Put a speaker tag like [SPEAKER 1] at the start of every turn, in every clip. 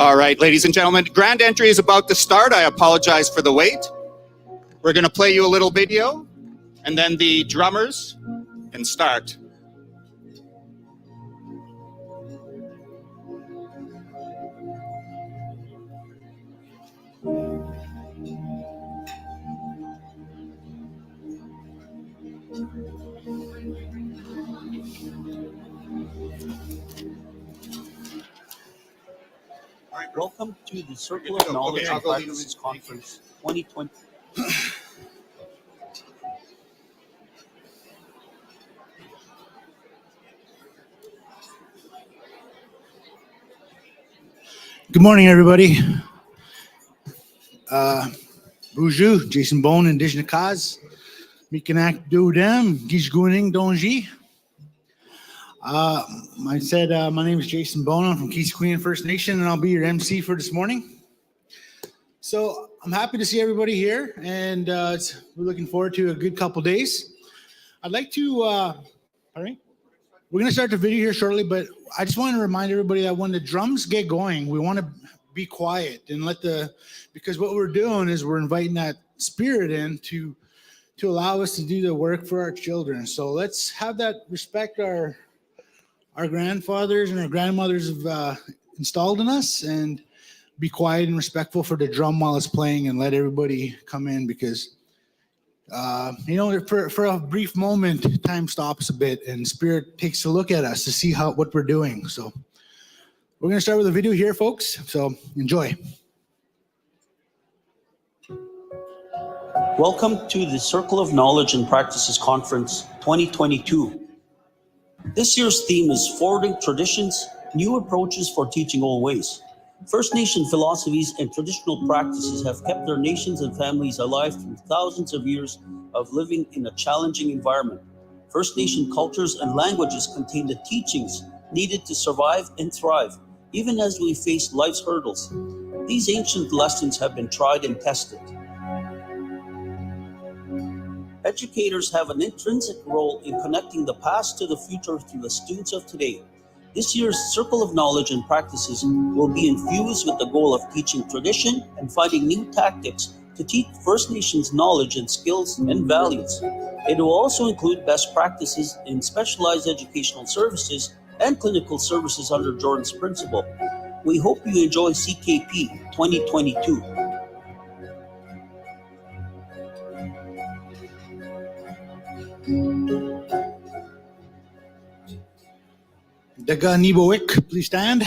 [SPEAKER 1] All right, ladies and gentlemen, grand entry is about to start. I apologize for the wait. We're going to play you a little video, and then the drummers can start.
[SPEAKER 2] Welcome to the Circle of Knowledge and Practices Conference 2020.
[SPEAKER 3] Good morning, everybody. Bonjour, Jason Bone, Indigenous Cause. Mikanak Dodem, Gishguning Donji. I said my name is Jason Bone. I'm from Queen First Nation, and I'll be your MC for this morning. So I'm happy to see everybody here, and we're looking forward to a good couple days. I'd like to, we're going to start the video here shortly, but I just want to remind everybody that when the drums get going, we want to be quiet and because what we're doing is we're inviting that spirit in to allow us to do the work for our children. So let's have that respect our grandfathers and our grandmothers have installed in us, and be quiet and respectful for the drum while it's playing, and let everybody come in, because for a brief moment, time stops a bit and spirit takes a look at us to see what we're doing. So we're going to start with a video here, folks. So enjoy.
[SPEAKER 2] Welcome to the Circle of Knowledge and Practices Conference 2022. This year's theme is Forwarding Traditions, New Approaches for Teaching Old Ways. First Nation philosophies and traditional practices have kept their nations and families alive through thousands of years of living in a challenging environment. First Nation cultures and languages contain the teachings needed to survive and thrive, even as we face life's hurdles. These ancient lessons have been tried and tested. Educators have an intrinsic role in connecting the past to the future through the students of today. This year's Circle of Knowledge and Practices will be infused with the goal of teaching tradition and finding new tactics to teach First Nations knowledge and skills and values. It will also include best practices in specialized educational services and clinical services under Jordan's principle. We hope you enjoy CKP 2022.
[SPEAKER 3] Daga Nibowik, please stand.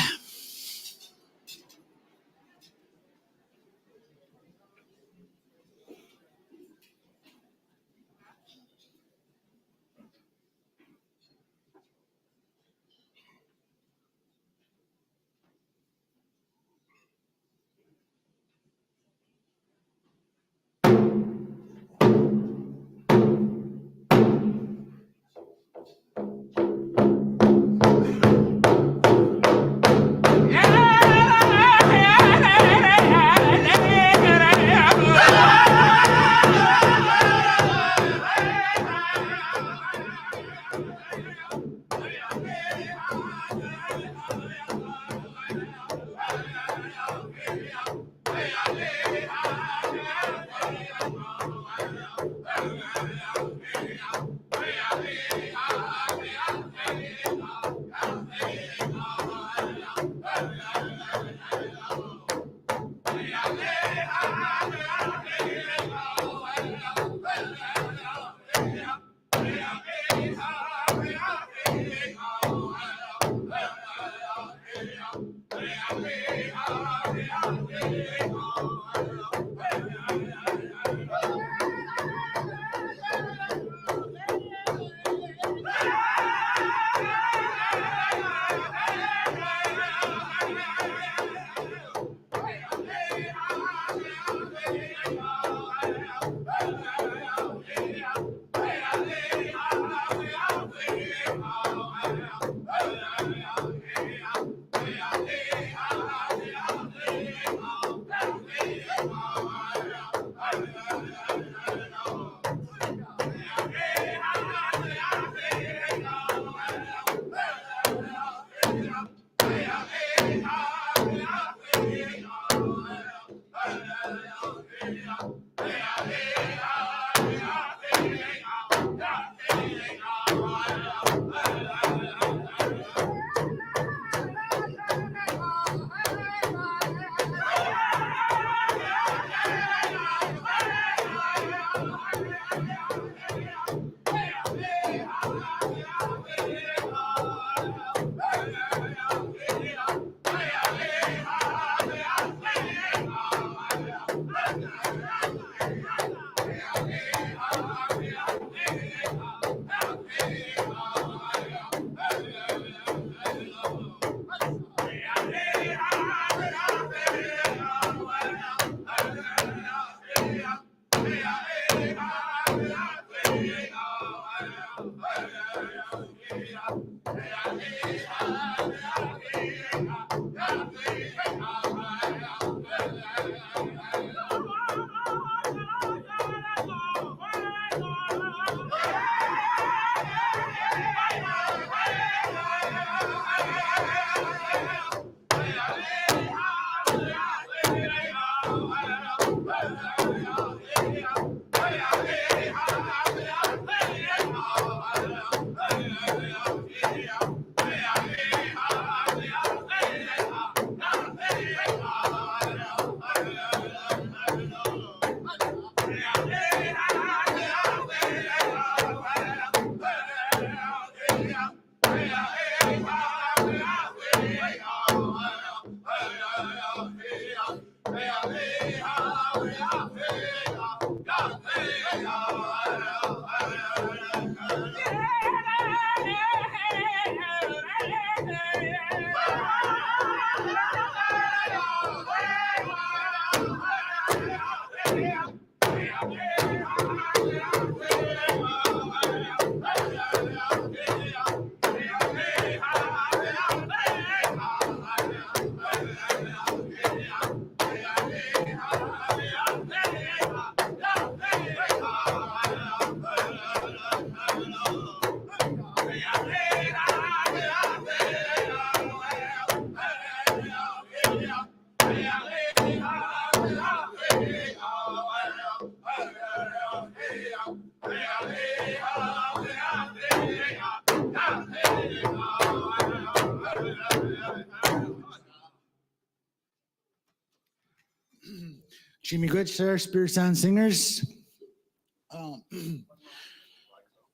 [SPEAKER 3] Jimmy Good, sir, Spirit Sound Singers.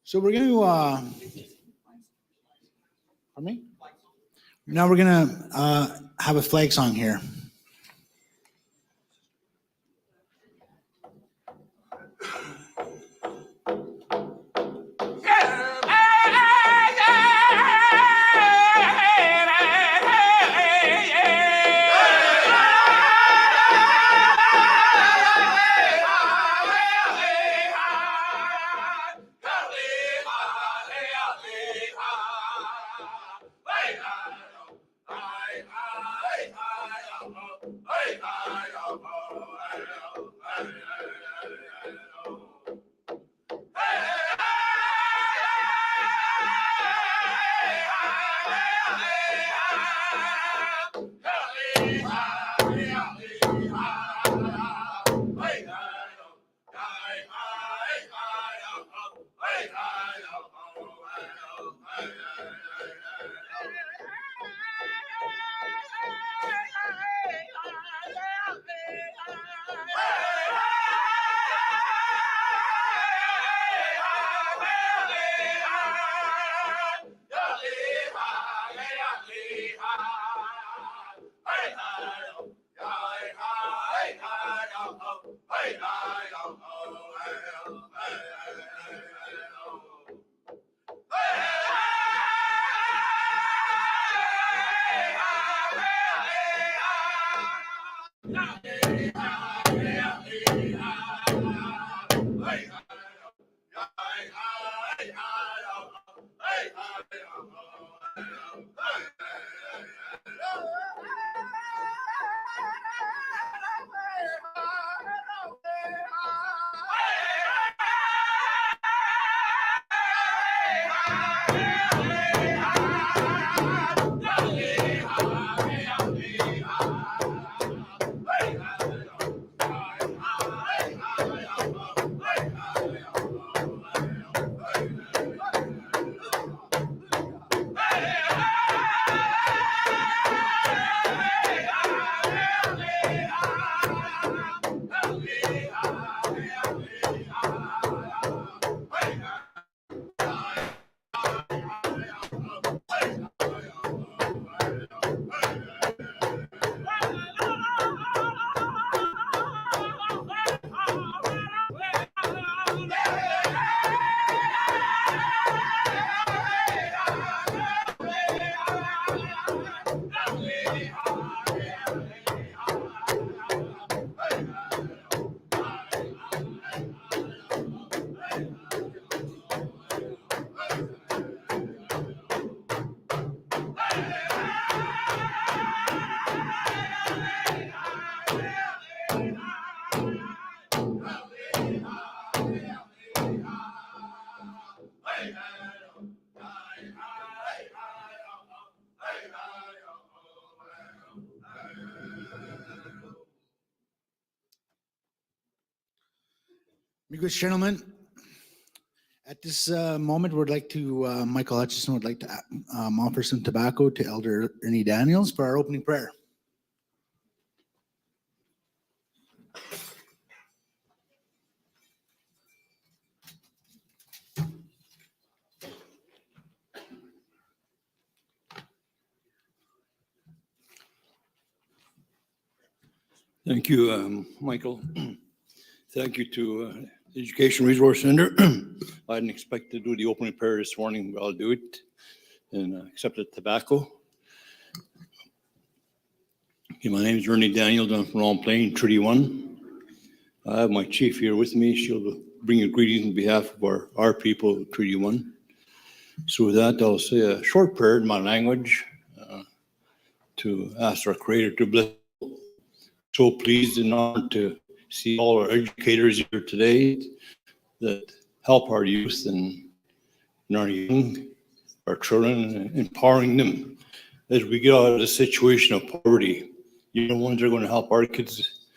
[SPEAKER 3] So we're going to, pardon me? Now we're going to have a flag song here. Good gentlemen, at this moment, we'd like to, Michael Hutchison would like to offer some tobacco to Elder Ernie Daniels for our opening prayer.
[SPEAKER 4] Thank you, Michael. Thank you to the Education Resource Center. I didn't expect to do the opening prayer this morning, but I'll do it and accept the tobacco. Okay, my name is Ernie Daniels. I'm from Long Plain, Treaty 1. I have my chief here with me. She'll bring you greetings on behalf of our people, Treaty 1. So with that, I'll say a short prayer in my language to ask our Creator to bless. So pleased and honored to see all our educators here today that help our youth and our young, our children, empowering them as we get out of the situation of poverty. You're the ones that are going to help our kids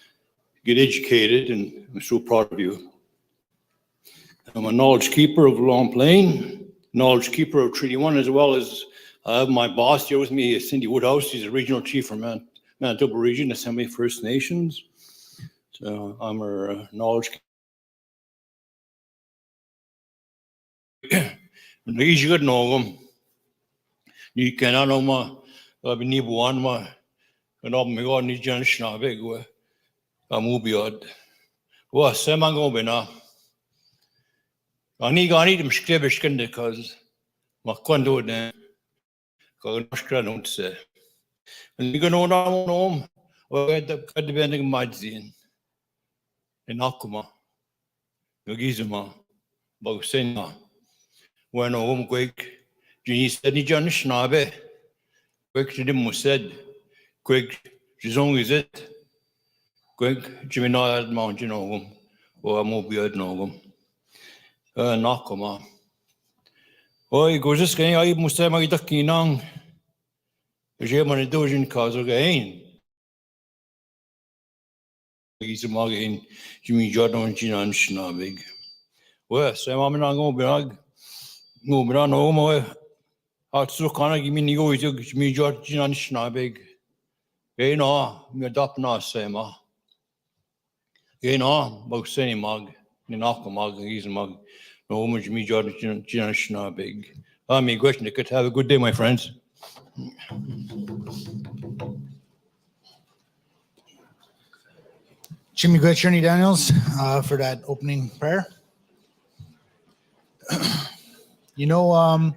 [SPEAKER 4] get educated, and I'm so proud of you. I'm a knowledge keeper of Long Plain, knowledge keeper of Treaty 1, as well as I have my boss here with me, Cindy Woodhouse. She's a regional chief from Manitoba Region, Assembly First Nations. So I'm her knowledge keeper. Nagis good nogum. You cannot know my Binibuan, my and all my God, Nijan Schnabeg, a Mubiod. Well, Semango Bena. I need them scribbish because my condo then, because I'm not say. And you can know now home, or at the bending madzin in Akuma, Yogizuma, Bogusena. When home quick, Jenny said, Nijan Schnabe, quick to them was said, quick, Jizong is it, quick, Jimmy Nod Mountain home, or a Mobiad Nogum, Nakuma. Oh, he goes this guy, I must say, my duckinang. J'ai mon dojen cause again. He's a magazine, Jimmy Jordan Jinan Schnabig. Well, so I'm not going to go on home. I'll look on a give me go with Jimmy Jordan Jinan Schnabig. Eh, no, me adopt na sema. Eh, no, but say mag, the knock mag, he's a mag. No, home Jimmy Jordan Jinan Schnabig. I'm a question. Have a good day, my friends.
[SPEAKER 3] Jimmy Goetz, Ernie Daniels, for that opening prayer. You know, a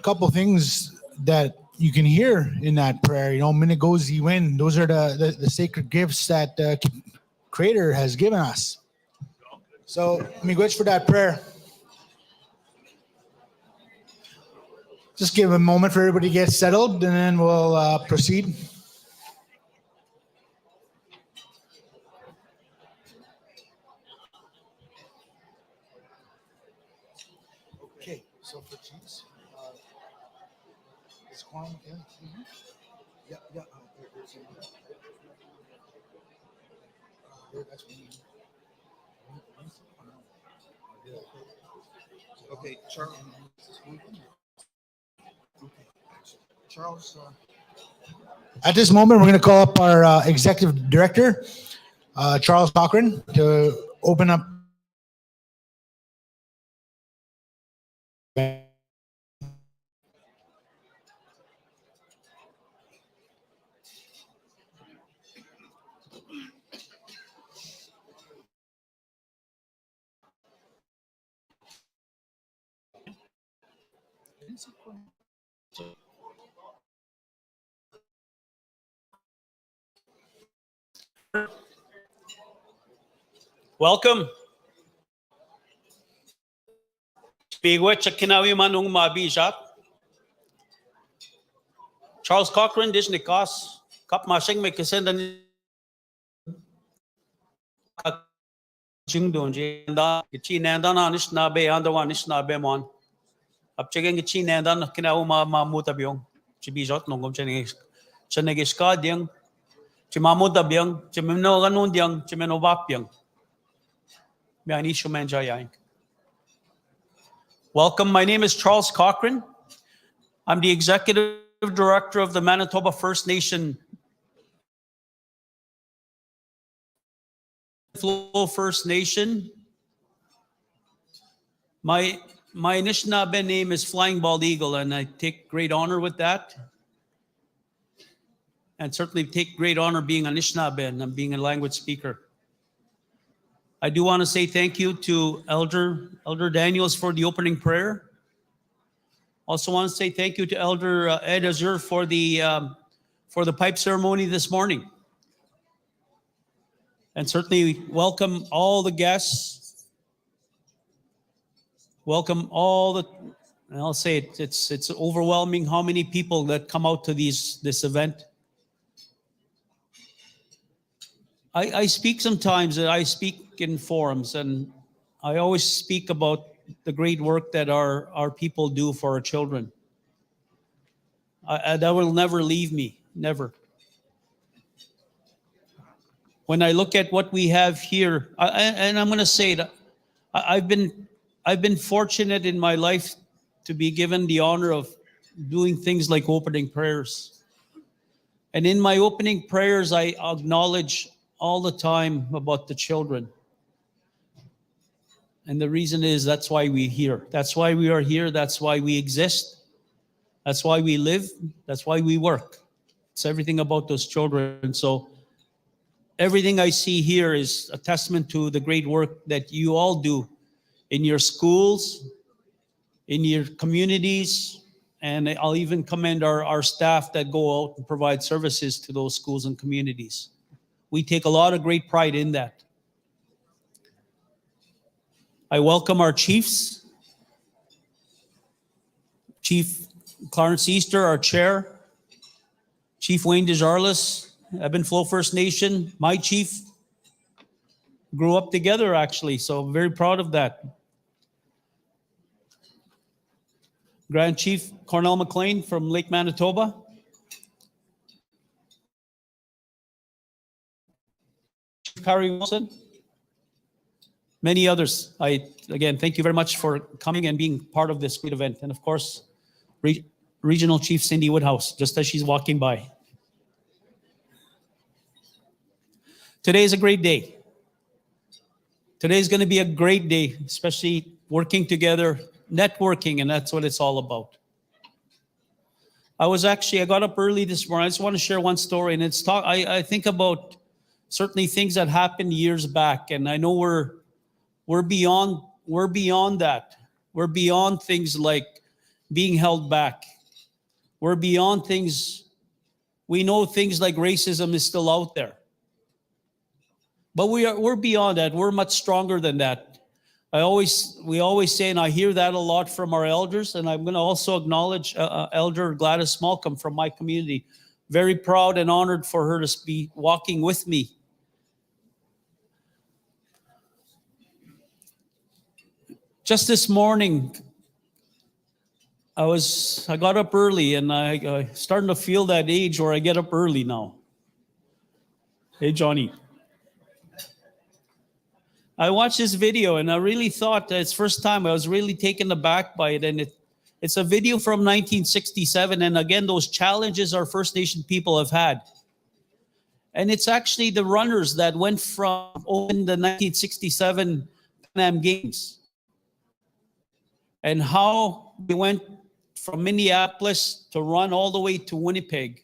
[SPEAKER 3] couple things that you can hear in that prayer. You know, Minagozi win. Those are the sacred gifts that the Creator has given us. So, Miigwech for that prayer. Just give a moment for everybody to get settled, and then we'll proceed. Okay, so for cheese, is quorum again? Yeah. That's me.
[SPEAKER 1] Okay, Charles.
[SPEAKER 3] At this moment, we're going to call up our executive director, Charles Cochran, to open up.
[SPEAKER 2] Welcome. Miigwech kinawi manung mabijat. Charles Cochran dis nikas kap masing may kisendan jingdon jinda chinandan anis na be andawanis na be mon. Up checking chinandan kinawi mamutabyong chibijot nungom chenegis ding chimamutabyong chimino ganun ding chimino bapyong. Welcome, my name is Charles Cochran. I'm the Executive Director of the Manitoba First Nation First Nation. My Anishinaabe name is Flying Bald Eagle, and I take great honor with that. and certainly take great honor being Anishinaabe and being a language speaker. I do want to say thank you to Elder Daniels for the opening prayer. Also want to say thank you to Elder Ed Azur for the pipe ceremony this morning. And certainly welcome all the guests. Welcome all the, and I'll say it, it's overwhelming how many people that come out to this event. I speak sometimes, I speak in forums, and I always speak about the great work that our people do for our children. That will never leave me, never. When I look at what we have here, and I'm going to say that I've been fortunate in my life to be given the honor of doing things like opening prayers. And in my opening prayers, I acknowledge all the time about the children. And the reason is that's why we're here. That's why we are here. That's why we exist. That's why we live. That's why we work. It's everything about those children. So everything I see here is a testament to the great work that you all do in your schools, in your communities, and I'll even commend our staff that go out and provide services to those schools and communities. We take a lot of great pride in that. I welcome our chiefs. Chief Clarence Easter, our chair. Chief Wayne Desjarlais, Ebb and Flow First Nation, my chief. Grew up together, actually, so very proud of that. Grand Chief Cornell McLean from Lake Manitoba. Chief Harry Wilson. Many others. Again, thank you very much for coming and being part of this great event. And of course, Regional Chief Cindy Woodhouse, just as she's walking by. Today is a great day. Today is going to be a great day, especially working together, networking, and that's what it's all about. I got up early this morning. I just want to share one story, and I think about certainly things that happened years back, and I know we're beyond that. We're beyond things like being held back. We're beyond things. We know things like racism is still out there. But we're beyond that. We're much stronger than that. We always say, and I hear that a lot from our elders, and I'm going to also acknowledge Elder Gladys Malcolm from my community. Very proud and honored for her to be walking with me. Just this morning, I got up early, and I starting to feel that age where I get up early now. Hey, Johnny. I watched this video, and I really thought it's first time I was really taken aback by it. And it's a video from 1967. And again, those challenges our First Nation people have had. And it's actually the runners that went from open the 1967 Pan Am Games. And how they went from Minneapolis to run all the way to Winnipeg.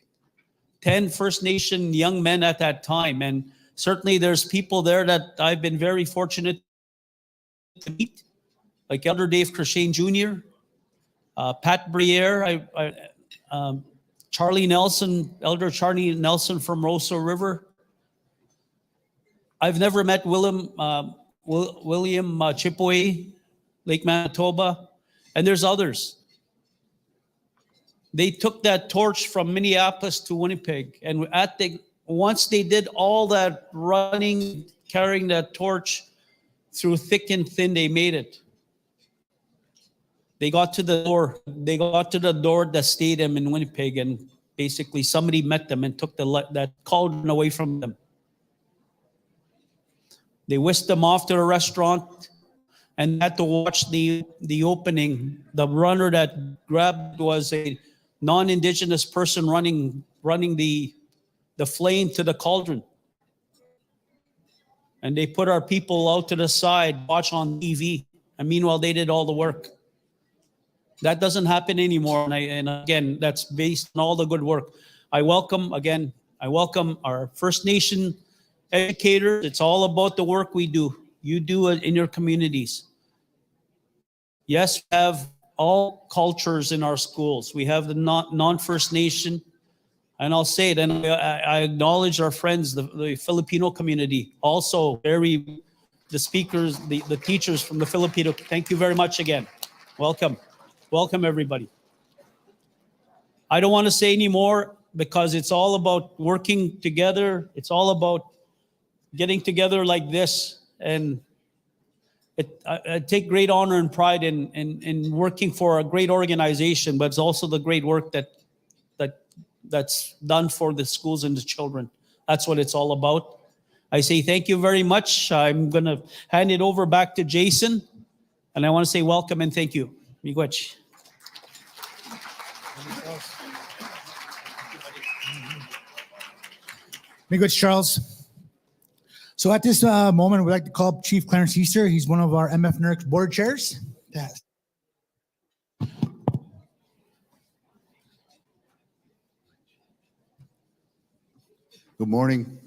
[SPEAKER 2] 10 First Nation young men at that time. And certainly there's people there that I've been very fortunate to meet, like Elder Dave Crashane Jr., Pat Briere, Charlie Nelson, Elder Charlie Nelson from Rosso River. I've never met William Chipaway, Lake Manitoba, and there's others. They took that torch from Minneapolis to Winnipeg, and once they did all that running, carrying that torch through thick and thin, they made it. They got to the door. They got to the door of the stadium in Winnipeg, and basically somebody met them and took that cauldron away from them. They whisked them off to a restaurant and had to watch the opening. The runner that grabbed was a non-Indigenous person running the flame to the cauldron. And they put our people out to the side, watch on TV. And meanwhile, they did all the work. That doesn't happen anymore. And again, that's based on all the good work. I welcome, again, I welcome our First Nation educators. It's all about the work we do. You do it in your communities. Yes, we have all cultures in our schools. We have the non-First Nation, and I'll say it, and I acknowledge our friends, the Filipino community, also the speakers, the teachers from the Filipino. Thank you very much again. Welcome. Welcome, everybody. I don't want to say any more because it's all about working together. It's all about getting together like this. And I take great honor and pride in working for a great organization, but it's also the great work that's done for the schools and the children. That's what it's all about. I say thank you very much. I'm going to hand it over back to Jason, and I want to say welcome and thank you. Miigwech.
[SPEAKER 3] Miigwech, Charles. So at this moment, we'd like to call up Chief Clarence Easter. He's one of our MF NERC board chairs. Yes.
[SPEAKER 5] Good morning.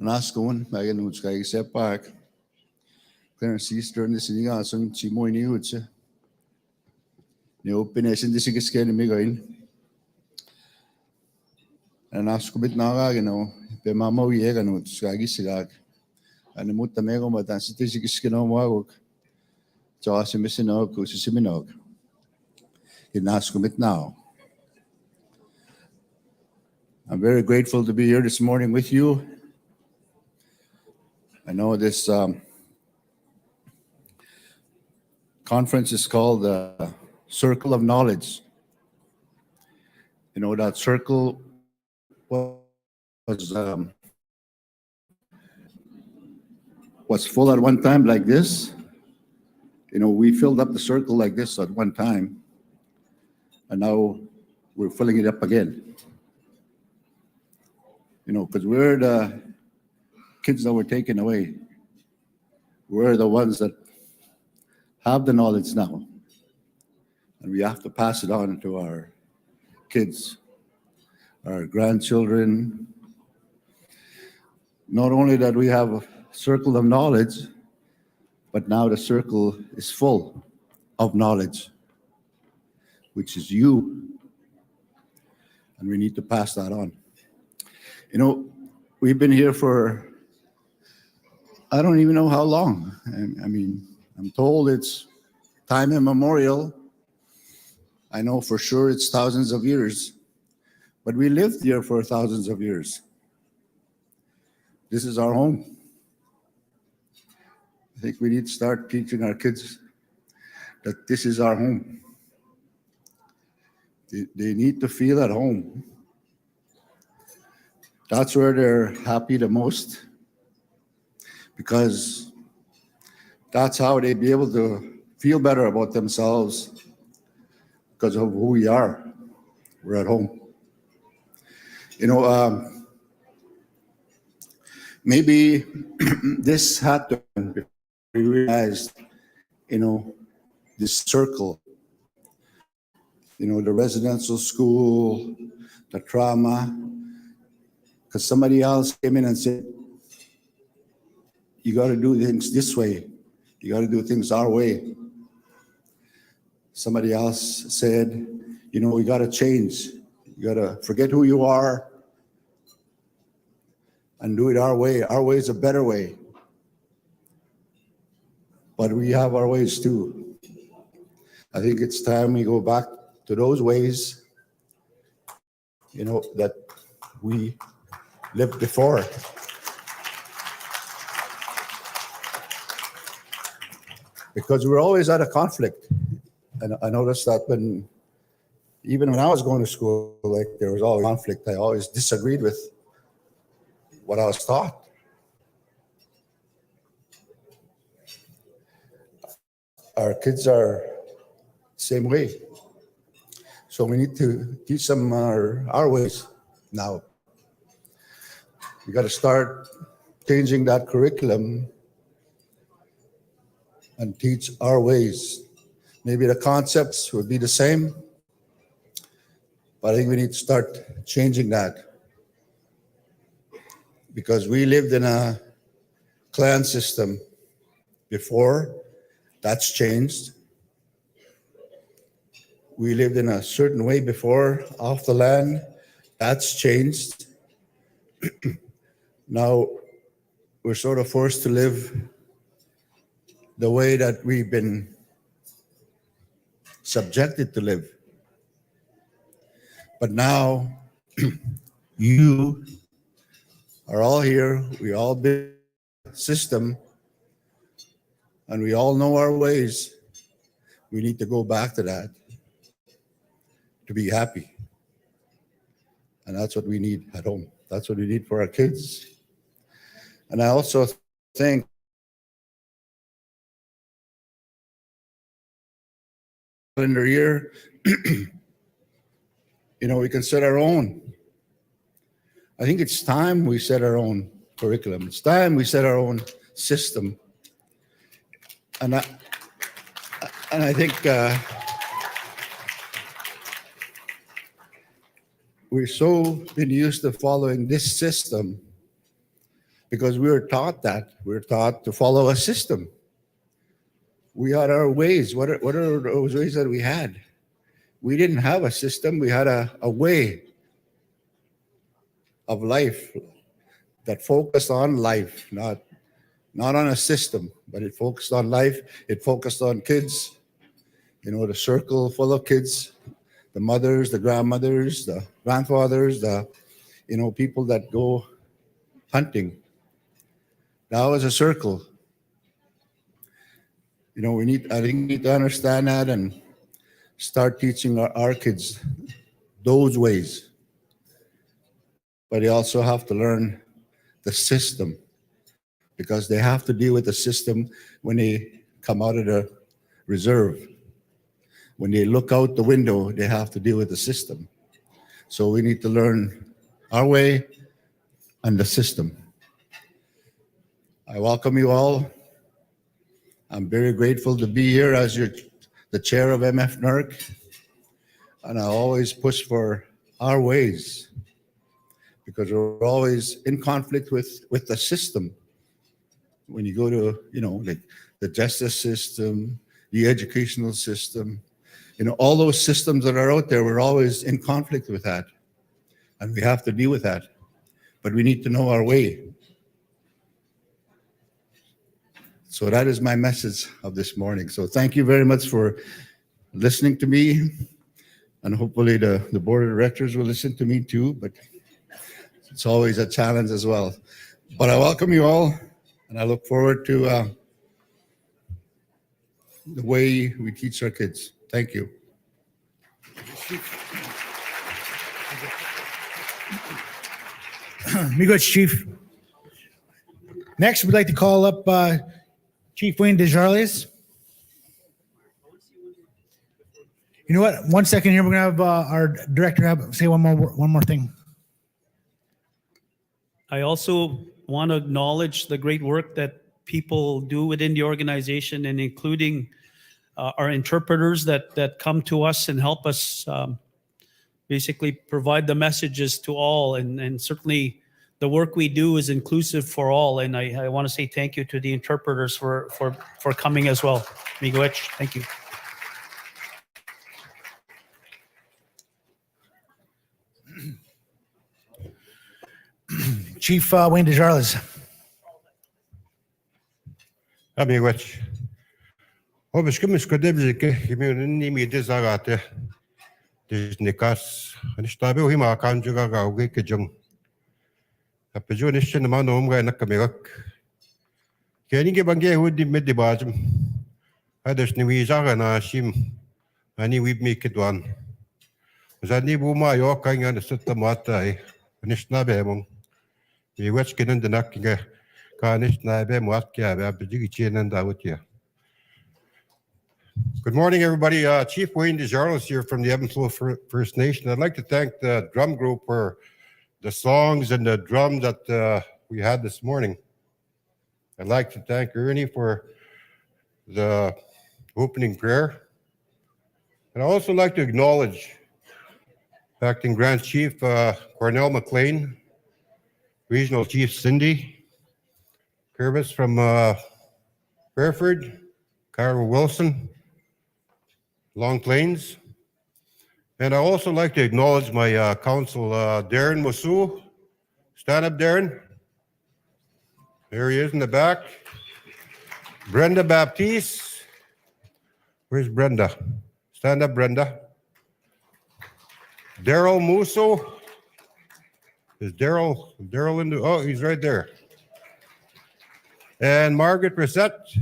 [SPEAKER 5] Naskoon, bagen uts kay sepak. Clarence Easter ni siniga son chimoy ni uts. Ni operation di sigis kay ni migoin. Naskubit na ka gino, pe mama uye kan uts kay sigag. Ano mo tamego matan si sigis kino mo agok. Tsaka si misinog ko si siminog. Naskubit now. I'm very grateful to be here this morning with you. I know this conference is called the Circle of Knowledge. You know, that circle was full at one time like this. You know, we filled up the circle like this at one time, and now we're filling it up again. You know, because we're the kids that were taken away. We're the ones that have the knowledge now. And we have to pass it on to our kids, our grandchildren. Not only that we have a circle of knowledge, but now the circle is full of knowledge, which is you. And we need to pass that on. You know, we've been here for, I don't even know how long. I mean, I'm told it's time immemorial. I know for sure it's thousands of years, but we lived here for thousands of years. This is our home. I think we need to start teaching our kids that this is our home. They need to feel at home. That's where they're happy the most, because that's how they be able to feel better about themselves because of who we are. We're at home. You know, maybe this happened. We realized, you know, this circle, you know, the residential school, the trauma, because somebody else came in and said, you got to do things this way. You got to do things our way. Somebody else said, you know, we got to change. You got to forget who you are and do it our way. Our way is a better way. But we have our ways too. I think it's time we go back to those ways, you know, that we lived before. Because we're always at a conflict. And I noticed that even when I was going to school, like there was always conflict. I always disagreed with what I was taught. Our kids are the same way. So we need to teach them our ways now. We got to start changing that curriculum and teach our ways. Maybe the concepts would be the same, But I think we need to start changing that, because we lived in a clan system before. That's changed. We lived in a certain way before, off the land. That's changed. Now we're sort of forced to live the way that we've been subjected to live. But now you are all here. We all build a system, and we all know our ways. We need to go back to that to be happy. And that's what we need at home. That's what we need for our kids. And I also think calendar year, we can set our own. I think it's time we set our own curriculum. It's time we set our own system. And I think we're so been used to following this system because we were taught that. We were taught to follow a system. We had our ways. What are those ways that we had? We didn't have a system. We had a way of life that focused on life, not on a system, but it focused on life. It focused on kids, the circle full of kids, the mothers, the grandmothers, the grandfathers, the people that go hunting. That was a circle. I think we need to understand that and start teaching our kids those ways. But they also have to learn the system, because they have to deal with the system when they come out of the reserve. When they look out the window, they have to deal with the system. So we need to learn our way and the system. I welcome you all. I'm very grateful to be here as the chair of MF NERC, and I always push for our ways, because we're always in conflict with the system. When you go to, like the justice system, the educational system, all those systems that are out there, we're always in conflict with that. And we have to deal with that. But we need to know our way. So that is my message of this morning. So thank you very much for listening to me. And hopefully the board of directors will listen to me too, but it's always a challenge as well. But I welcome you all, and I look forward to the way we teach our kids. Thank you.
[SPEAKER 3] Miigwech, Chief. Next, we'd like to call up Chief Wayne Desjardins. You know what? 1 second here. We're gonna have our director say one more thing.
[SPEAKER 2] I also want to acknowledge the great work that people do within the organization, and including our interpreters that come to us and help us basically provide the messages to all. And certainly the work we do is inclusive for all. And I want to say thank you to the interpreters for coming as well. Miigwech, thank you.
[SPEAKER 3] Chief Wayne Desjardins.
[SPEAKER 6] Miigwech. Obiskumis kodebzike himuni mi desagate. Disnikas. Anistabe hima kanjuga gauge kejung. Apejo nishin mano umga nakamigak. Kenige bange hudi medibajum. Adesh ni wizaga na shim. Ani wib mi kedwan. Zani buma yo kanga nasutta mata. Anishnabe mong. Miigwech kinan denakinga. Good morning, everybody. Chief Wayne Desjardins here from the Evansville First Nation. I'd like to thank the drum group for the songs and the drum that we had this morning. I'd like to thank Ernie for the opening prayer. And I'd also like to acknowledge Acting Grand Chief Cornell McLean, Regional Chief Cindy Curvis from Fairford, Carol Wilson, Long Plains. And I also like to acknowledge my council, Darren Masu. Stand up, Darren. There he is in the back. Brenda Baptiste. Where's Brenda? Stand up, Brenda. Daryl Musso. Is Daryl in the, oh, he's right there. And Margaret Brissette.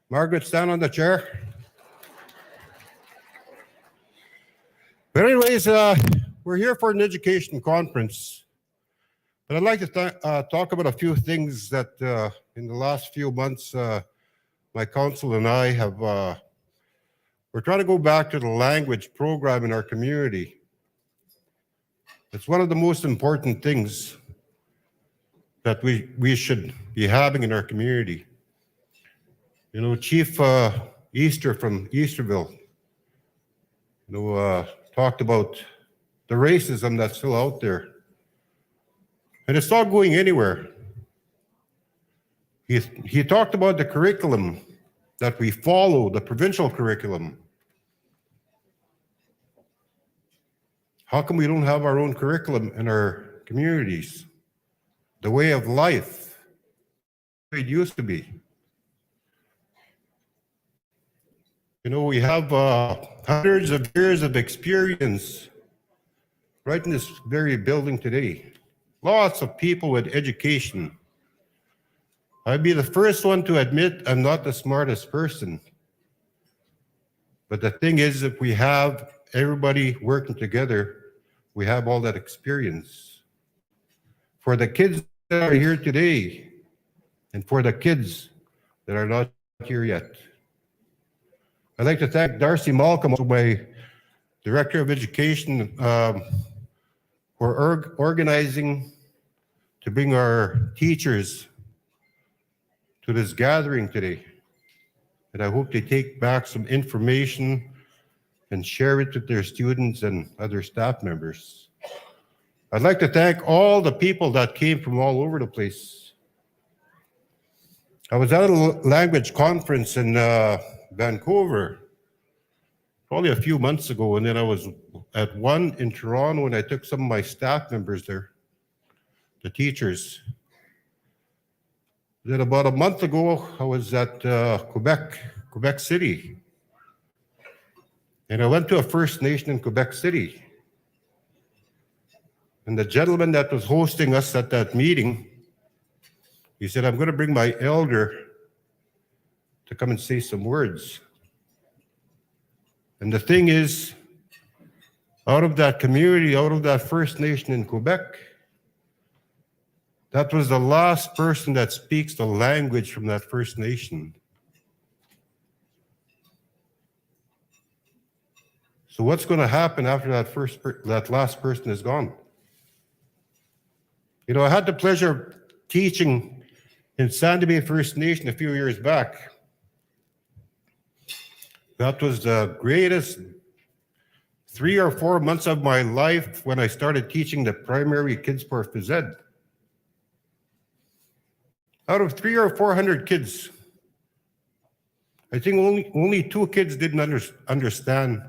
[SPEAKER 6] Margaret, stand on the chair. But anyways, we're here for an education conference. But I'd like to talk about a few things that in the last few months, my council and I have, we're trying to go back to the language program in our community. It's one of the most important things that we should be having in our community. You know, Chief Easter from Easterville, you know, talked about the racism that's still out there. And it's not going anywhere. He talked about the curriculum that we follow, the provincial curriculum. How come we don't have our own curriculum in our communities? The way of life, the way it used to be. You know, we have hundreds of years of experience right in this very building today. Lots of people with education. I'd be the first one to admit I'm not the smartest person. But the thing is, if we have everybody working together, we have all that experience. For the kids that are here today, and for the kids that are not here yet. I'd like to thank Darcy Malcolm, my Director of Education, for organizing to bring our teachers to this gathering today. And I hope they take back some information and share it with their students and other staff members. I'd like to thank all the people that came from all over the place. I was at a language conference in Vancouver probably a few months ago, and then I was at one in Toronto, and I took some of my staff members there, the teachers. Then about a month ago, I was at Quebec City. And I went to a First Nation in Quebec City. And the gentleman that was hosting us at that meeting, he said, I'm going to bring my elder to come and say some words. And the thing is, out of that community, out of that First Nation in Quebec, that was the last person that speaks the language from that First Nation. So what's going to happen after that last person is gone? You know, I had the pleasure of teaching in Sandy Bay First Nation a few years back. That was the greatest 3 or 4 months of my life when I started teaching the primary kids for phys ed. Out of 300 or 400 kids, I think only 2 kids didn't understand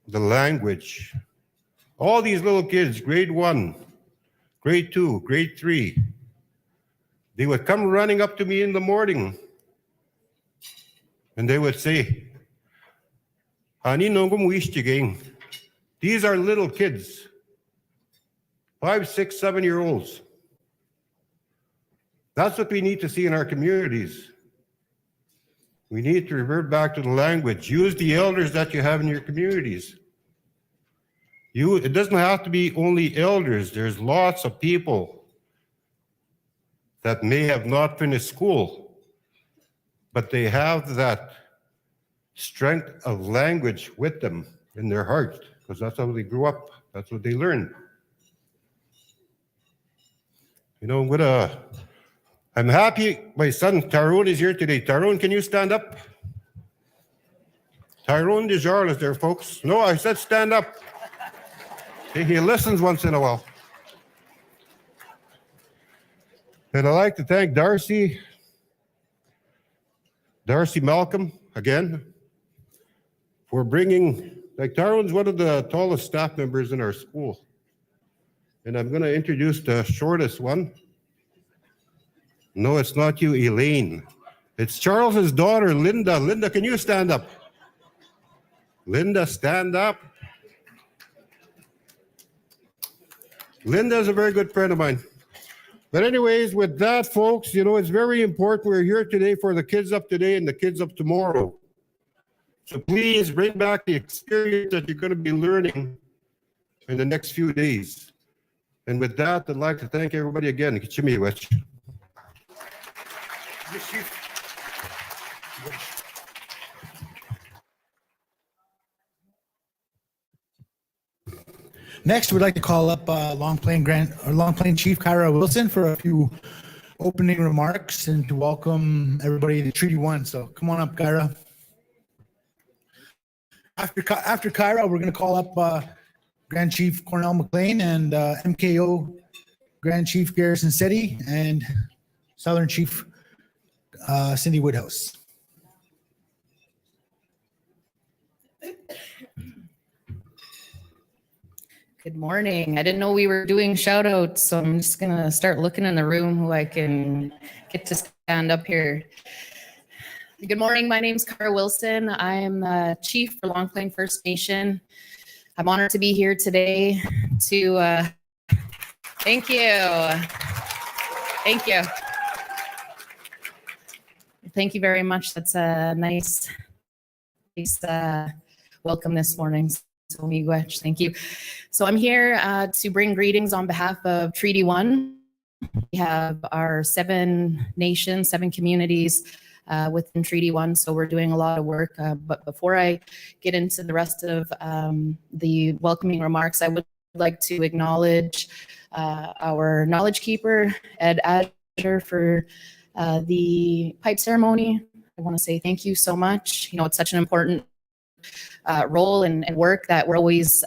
[SPEAKER 6] the language. All these little kids, grade 1, grade 2, grade 3, they would come running up to me in the morning and they would say, these are little kids, 5, 6, 7-year-olds. That's what we need to see in our communities. We need to revert back to the language. Use the elders that you have in your communities. It doesn't have to be only elders. There's lots of people that may have not finished school, but they have that strength of language with them in their heart, because that's how they grew up. That's what they learned. You know, I'm happy my son Tyrone is here today. Tyrone, can you stand up? Tyrone Desjardins is there, folks. No, I said stand up. He listens once in a while. And I'd like to thank Darcy Malcolm again for bringing, like Darwin's one of the tallest staff members in our school. And I'm going to introduce the shortest one. No, it's not you, Elaine. It's Charles's daughter, Linda. Linda, can you stand up? Linda, stand up. Linda is a very good friend of mine. But anyways, with that, folks, you know, it's very important. We're here today for the kids of today and the kids of tomorrow. So please bring back the experience that you're going to be learning in the next few days. And with that, I'd like to thank everybody again.
[SPEAKER 3] Next, we'd like to call up Long Plain Chief Kyra Wilson for a few opening remarks and to welcome everybody to Treaty 1. So come on up, Kyra. After Kyra, we're going to call up Grand Chief Cornell McLean and MKO Grand Chief Garrison Setti and Southern Chief Cindy Woodhouse.
[SPEAKER 7] Good morning. I didn't know we were doing shout outs, so I'm just going to start looking in the room who I can get to stand up here. Good morning. My name's Cara Wilson. I'm the Chief for Long Plain First Nation. I'm honored to be here today to thank you. Thank you. Thank you very much. That's a nice welcome this morning. So miigwech, thank you. So I'm here to bring greetings on behalf of Treaty 1. We have our 7 nations, 7 communities within Treaty 1. So we're doing a lot of work. But before I get into the rest of the welcoming remarks, I would like to acknowledge our knowledge keeper, Ed Adger, for the pipe ceremony. I want to say thank you so much. You know, it's such an important role and work that we're always,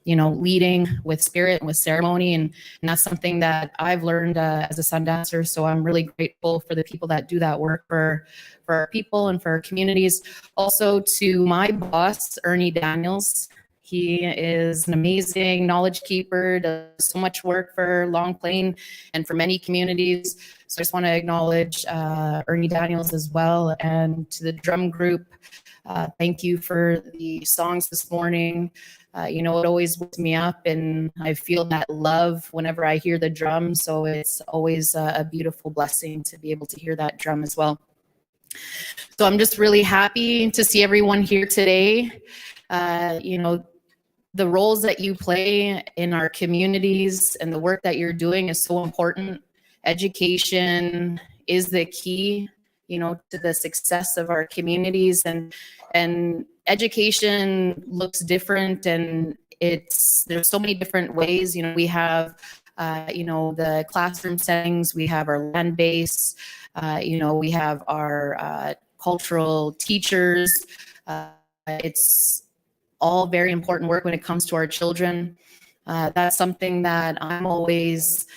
[SPEAKER 7] leading with spirit and with ceremony. And that's something that I've learned as a sun dancer. So I'm really grateful for the people that do that work for our people and for our communities. Also to my boss, Ernie Daniels. He is an amazing knowledge keeper, does so much work for Long Plain and for many communities. So I just want to acknowledge Ernie Daniels as well. And to the drum group, thank you for the songs this morning. It always wakes me up and I feel that love whenever I hear the drum. So it's always a beautiful blessing to be able to hear that drum as well. So I'm just really happy to see everyone here today. The roles that you play in our communities and the work that you're doing is so important. Education is the key, to the success of our communities, and education looks different, and there's so many different ways. We have the classroom settings, we have our land base, we have our cultural teachers. It's all very important work when it comes to our children. That's something that I'm always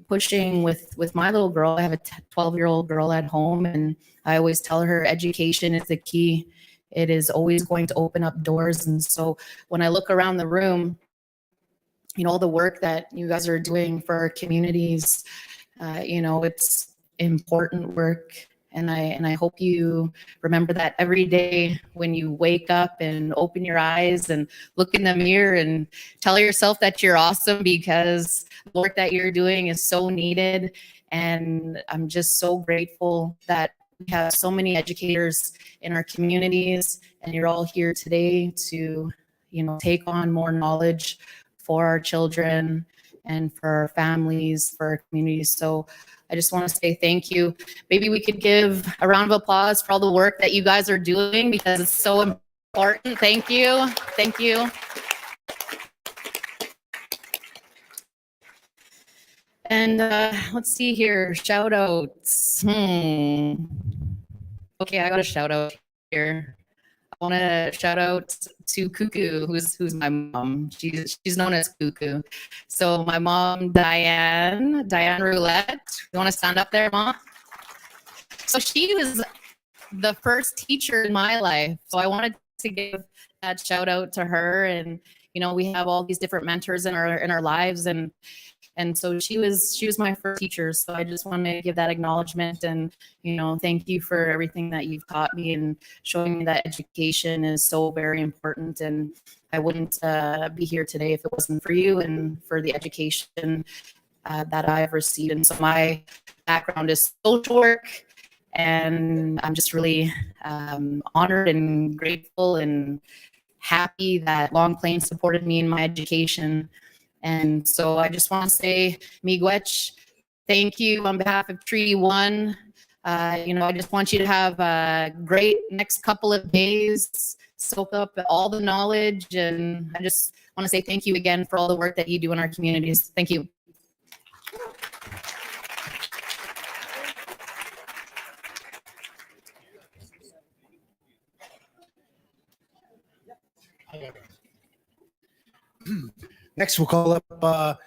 [SPEAKER 7] pushing with my little girl. I have a 12-year-old girl at home, and I always tell her education is the key. It is always going to open up doors. And so when I look around the room, all the work that you guys are doing for our communities, it's important work. And I hope you remember that every day when you wake up and open your eyes and look in the mirror and tell yourself that you're awesome, because the work that you're doing is so needed. And I'm just so grateful that we have so many educators in our communities, and you're all here today to, take on more knowledge for our children and for our families, for our communities. So I just want to say thank you. Maybe we could give a round of applause for all the work that you guys are doing, because it's so important. Thank you. Thank you. And let's see here, shout outs. Okay, I got a shout out here. want to shout out to Cuckoo, who's my mom. She's known as Cuckoo. So my mom, Diane Roulette. You want to stand up there, Mom? So she was the first teacher in my life. So I wanted to give that shout out to her. And we have all these different mentors in our lives, and so she was my first teacher. So I just want to give that acknowledgement and thank you for everything that you've taught me and showing me that education is so very important. And I wouldn't be here today if it wasn't for you and for the education that I've received. And so my background is social work. And I'm just really honored and grateful and happy that Long Plain supported me in my education. And so I just want to say, miigwech, thank you on behalf of Treaty 1. I just want you to have a great next couple of days, soak up all the knowledge. And I just want to say thank you again for all the work that you do in our communities. Thank you.
[SPEAKER 3] Next, we'll call up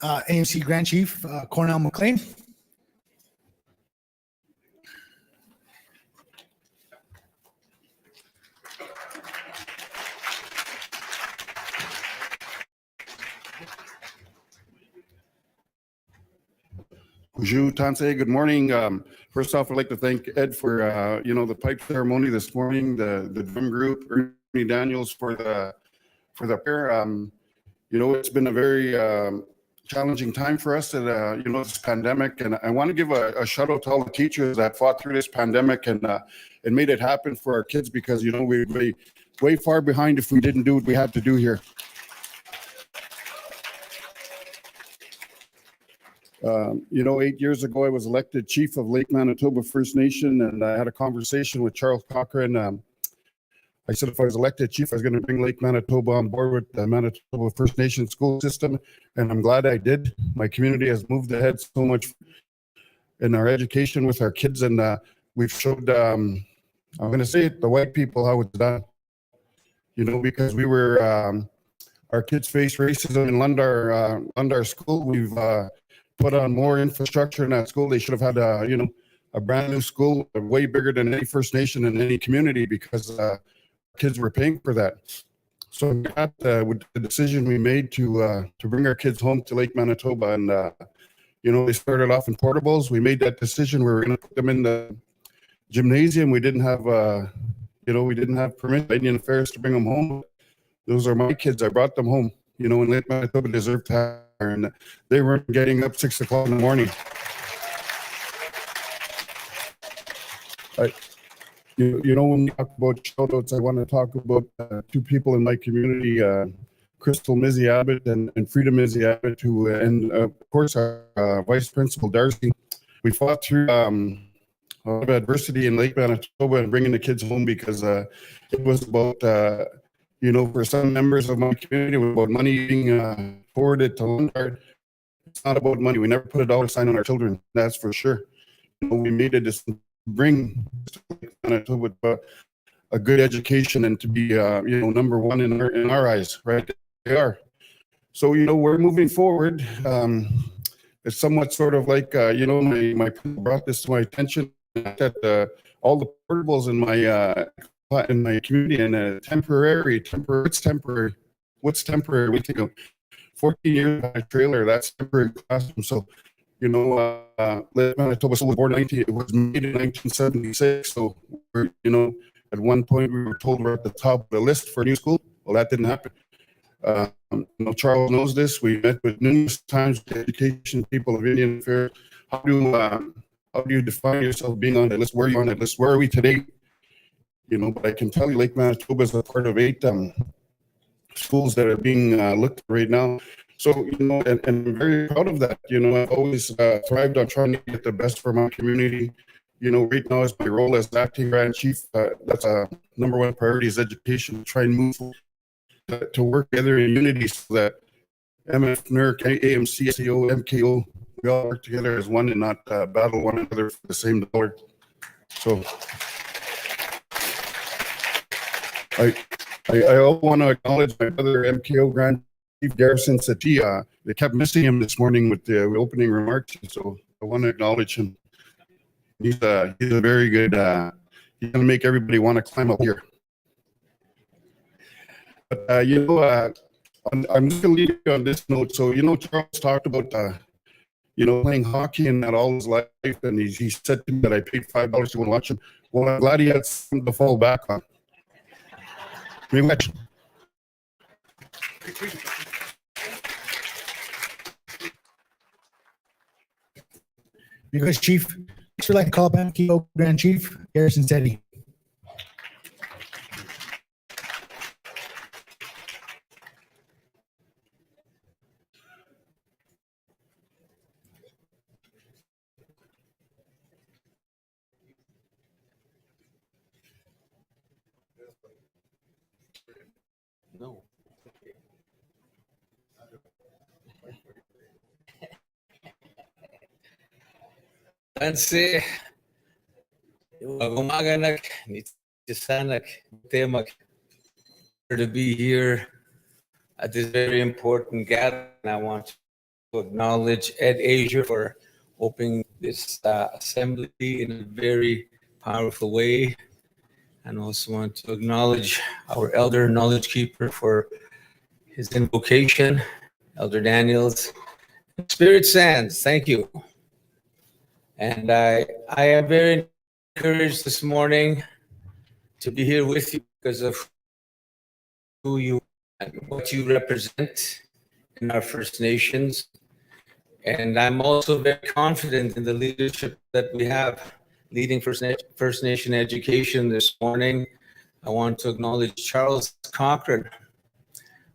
[SPEAKER 3] AMC Grand Chief Cornell McLean.
[SPEAKER 8] Bonjour, Tansei. Good morning. First off, I'd like to thank Ed for the pipe ceremony this morning, the drum group, Ernie Daniels for the prayer. It's been a very challenging time for us at this pandemic, and I want to give a shout out to all the teachers that fought through this pandemic and made it happen for our kids, because we'd be way far behind if we didn't do what we had to do here. 8 years ago, I was elected chief of Lake Manitoba First Nation, and I had a conversation with Charles Cochran. I said if I was elected chief, I was going to bring Lake Manitoba on board with the Manitoba First Nation school system, and I'm glad I did. My community has moved ahead so much in our education with our kids, and we've showed, I'm going to say it, the white people how it's done. Because we were, our kids face racism in Lundar school. We've put on more infrastructure in that school. They should have had a brand new school, way bigger than any First Nation in any community, because kids were paying for that. So with the decision we made to bring our kids home to Lake Manitoba, and they started off in portables. We made that decision. We were going to put them in the gymnasium. We didn't have we didn't have permission by Indian Affairs to bring them home. Those are my kids. I brought them home. And Lake Manitoba deserved to have, and they weren't getting up 6 o'clock in the morning. When we talk about shout-outs, I want to talk about two people in my community, Crystal Mizzy Abbott and Frida Mizzy Abbott, and of course our Vice Principal Darcy. We fought through a lot of adversity in Lake Manitoba and bringing the kids home, because it was about, for some members of my community, it was about money being forwarded to Lundard. It's not about money. We never put a dollar sign on our children, that's for sure. We made a decision to bring Manitoba a good education and to be, number one in our eyes, right? They are. So, we're moving forward. It's somewhat sort of like, my people brought this to my attention, that all the portables in my community, and temporary. What's temporary? We think of 14 years on a trailer, that's temporary classroom. So, Lake Manitoba School it was made in 1976. So, at one point we were told we're at the top of the list for a new school. Well, that didn't happen. Charles knows this. We met with numerous times with education people of Indian Affairs. How do you define yourself being on that list? Where are you on that list? Where are we today? But I can tell you Lake Manitoba is a part of 8 schools that are being looked at right now. So, and I'm very proud of that. I've always thrived on trying to get the best for my community. Right now is my role as acting Grand Chief. That's number one priority is education, try and move to work together in unity so that MF, NERC, AMC, SEO, MKO, we all work together as one and not battle one another for the same dollar. So I want to acknowledge my brother MKO Grand Chief Garrison Satia. They kept missing him this morning with the opening remarks, so I want to acknowledge him. He's a very good. He's going to make everybody want to climb up here. But I'm just going to leave you on this note. So Charles talked about playing hockey and that all his life, and he said to me that I paid $5 to go and watch him. Well, I'm glad he had something to fall back on. Very much.
[SPEAKER 3] You guys, Chief. Thanks for letting call back Keynote Grand Chief Garrison Setti.
[SPEAKER 9] No. Tansi, gumaganak, nitisanak, temak, to be here at this very important gathering. I want to acknowledge Ed Asia for opening this assembly in a very powerful way. And also want to acknowledge our elder knowledge keeper for his invocation, Elder Daniels. Spirit Sands, thank you. And I am very encouraged this morning to be here with you because of who you and what you represent in our First Nations. And I'm also very confident in the leadership that we have leading First Nation education this morning. I want to acknowledge Charles Cochran,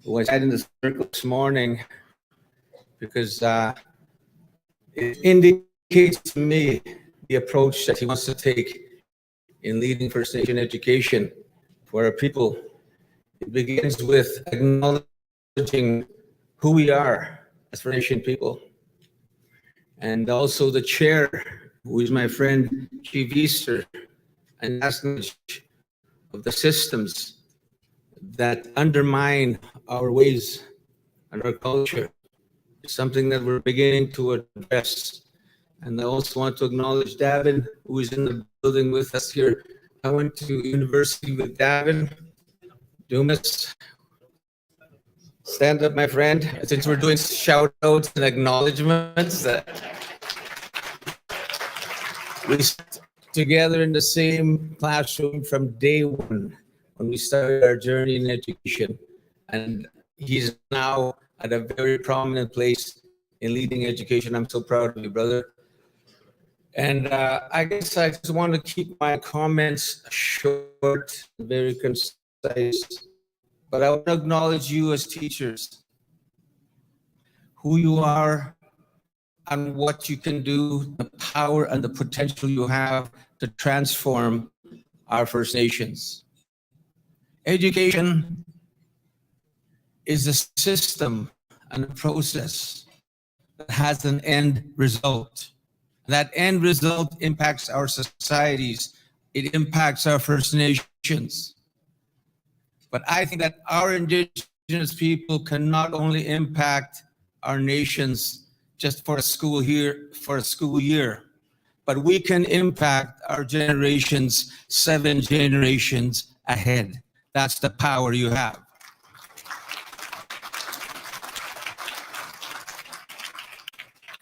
[SPEAKER 9] who was in the circle this morning, because it indicates to me the approach that he wants to take in leading First Nation education for our people. It begins with acknowledging who we are as First Nation people. And also the chair, who is my friend Chief Easter, and knowledge of the systems that undermine our ways and our culture. It's something that we're beginning to address. And I also want to acknowledge Davin, who is in the building with us here. I went to university with Davin. Dumas, stand up, my friend. Since we're doing shout outs and acknowledgements, we sat together in the same classroom from day one when we started our journey in education. And he's now at a very prominent place in leading education. I'm so proud of you, brother. And I guess I just want to keep my comments short, very concise. But I want to acknowledge you as teachers, who you are, and what you can do, the power and the potential you have to transform our First Nations. Education is a system and a process that has an end result. That end result impacts our societies. It impacts our First Nations. But I think that our Indigenous people can not only impact our nations just for a school year, but we can impact our generations, 7 generations ahead. That's the power you have.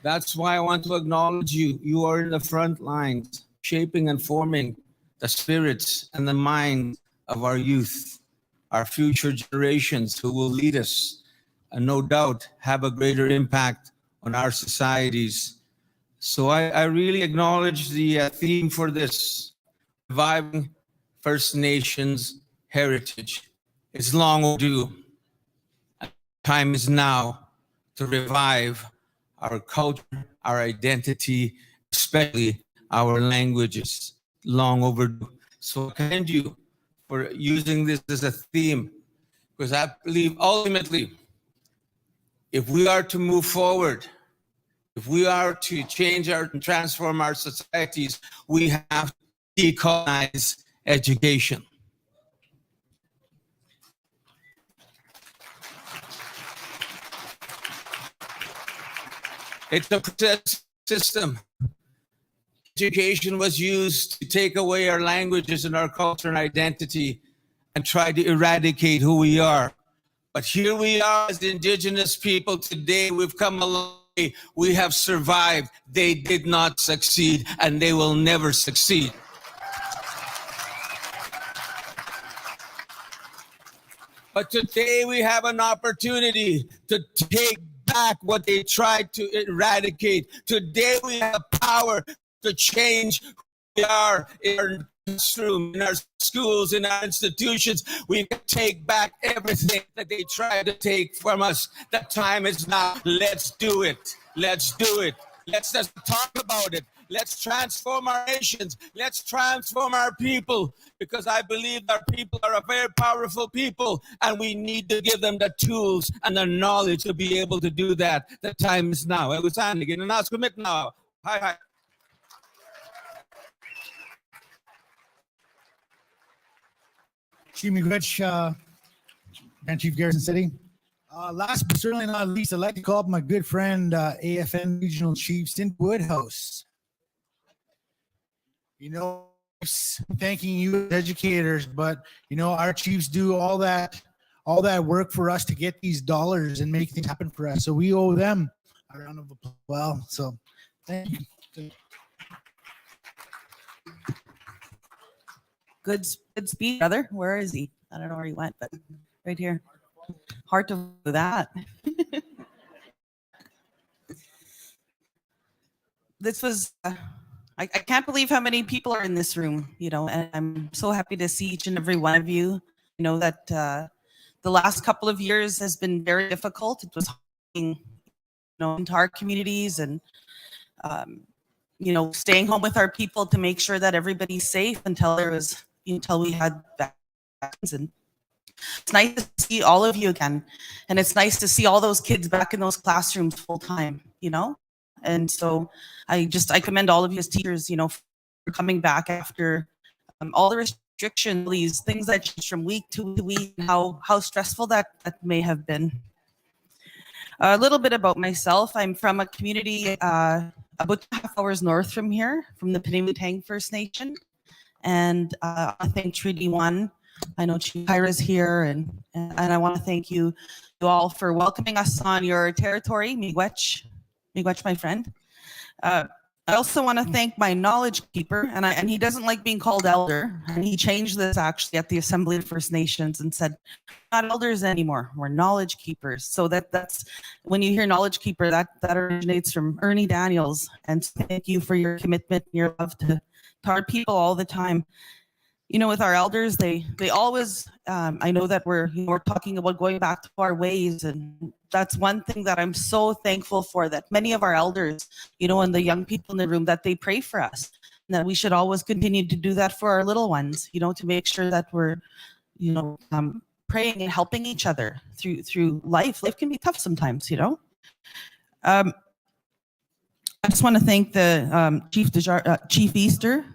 [SPEAKER 9] That's why I want to acknowledge you. You are in the front lines, shaping and forming the spirits and the minds of our youth, our future generations who will lead us and no doubt have a greater impact on our societies. So I really acknowledge the theme for this, reviving First Nations heritage. It's long overdue. Time is now to revive our culture, our identity, especially our languages. Long overdue. So I commend you for using this as a theme, because I believe ultimately, if we are to move forward, if we are to change and transform our societies, we have to decolonize education. It's a protest system. Education was used to take away our languages and our culture and identity and try to eradicate who we are. But here we are as Indigenous people today. We've come a long way. We have survived. They did not succeed, and they will never succeed. But today we have an opportunity to take back what they tried to eradicate. Today we have power to change who we are in our classroom, in our schools, in our institutions. We can take back everything that they tried to take from us. The time is now. Let's do it. Let's do it. Let's just talk about it. Let's transform our nations. Let's transform our people, because I believe our people are a very powerful people, and we need to give them the tools and the knowledge to be able to do that. The time is now. I was again, and ask commit now. Hi.
[SPEAKER 3] Chief Miigwech, and Chief Garrison City. Last but certainly not least, I'd like to call up my good friend, AFN Regional Chief Cynthia Woodhouse. You know, thanking you as educators, but you know, our chiefs do all that work for us to get these dollars and make things happen for us. So we owe them a round of applause. Well, so thank you.
[SPEAKER 10] Good speech, brother. Where is he? I don't know where he went, but right here. Hard to do that. This was, I can't believe how many people are in this room, you know, and I'm so happy to see each and every one of you. You know that the last couple of years has been very difficult. It was, you know, into our communities and, you know, staying home with our people to make sure that everybody's safe until we had vaccines. And it's nice to see all of you again. And it's nice to see all those kids back in those classrooms full time, you know? And so I commend all of you as teachers, you know, for coming back after all the restrictions, these things that change from week to week, how stressful that may have been. A little bit about myself. I'm from a community about 2.5 hours north from here, from the Penimutang First Nation. And I thank Treaty 1. I know Chief Kyra's here, and I want to thank you all for welcoming us on your territory, Miigwech, my friend. I also want to thank my knowledge keeper, and he doesn't like being called elder, and he changed this actually at the Assembly of First Nations and said, not elders anymore, we're knowledge keepers. So that's when you hear knowledge keeper, that originates from Ernie Daniels. And thank you for your commitment and your love to our people all the time. You know, with our elders, they always, I know that we're talking about going back to our ways, and that's one thing that I'm so thankful for, that many of our elders, you know, and the young people in the room, that they pray for us, and that we should always continue to do that for our little ones, you know, to make sure that we're, you know, praying and helping each other through life. Life can be tough sometimes, you know. I just want to thank the Chief Easter.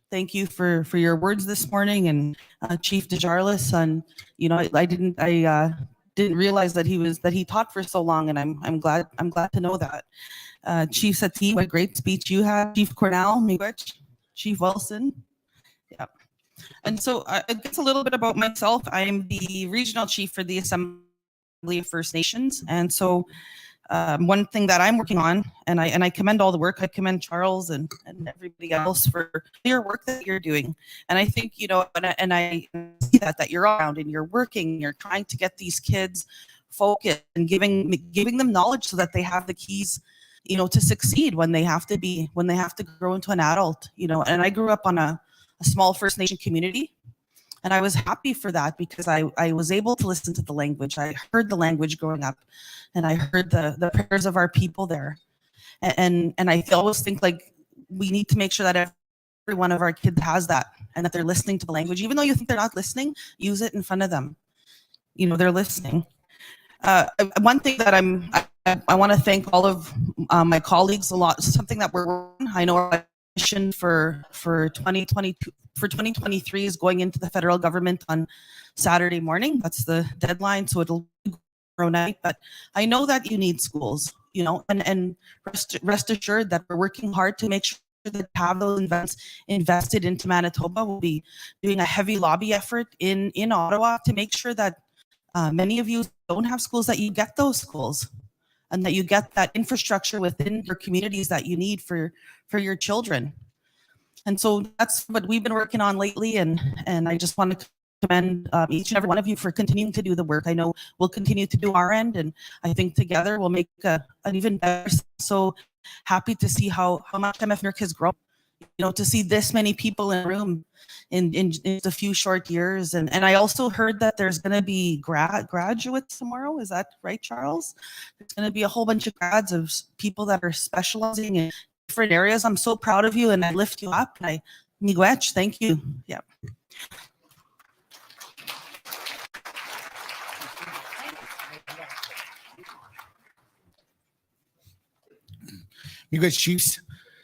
[SPEAKER 10] Thank you for your words this morning, and Chief Desjarlais. And you know, I didn't realize that he taught for so long, and I'm glad to know that. Chief Satie, what a great speech you had. Chief Cornell, Miigwech, Chief Wilson. Yeah. And so it gets a little bit about myself. I am the regional chief for the Assembly of First Nations, and so one thing that I'm working on, and I commend all the work. I commend Charles and everybody else for your work that you're doing. And I think, you know, and I see that you're around and you're working, you're trying to get these kids focused and giving them knowledge so that they have the keys, you know, to succeed when they have to grow into an adult, you know. And I grew up on a small First Nation community. And I was happy for that, because I was able to listen to the language. I heard the language growing up, and I heard the prayers of our people there. And I always think, like, we need to make sure that every one of our kids has that, and that they're listening to the language. Even though you think they're not listening, use it in front of them. You know, they're listening. One thing that I want to thank all of my colleagues a lot. Something that we're working on. I know our mission for 2022. For 2023 is going into the federal government on Saturday morning. That's the deadline, so it'll be tomorrow night. But I know that you need schools. and rest assured that we're working hard to make sure that have those invested into Manitoba. We'll be doing a heavy lobby effort in Ottawa to make sure that many of you don't have schools, that you get those schools and that you get that infrastructure within your communities that you need for your children. And so that's what we've been working on lately. And I just want to commend each and every one of you for continuing to do the work. I know we'll continue to do our end, and I think together we'll make an even better. So happy to see how much MF has grown, to see this many people in the room in a few short years. And I also heard that there's going to be graduates tomorrow. Is that right, Charles? There's going to be a whole bunch of grads of people that are specializing in different areas. I'm so proud of you, and I lift you up. And miigwech, thank you. Yeah.
[SPEAKER 3] You guys, Chiefs.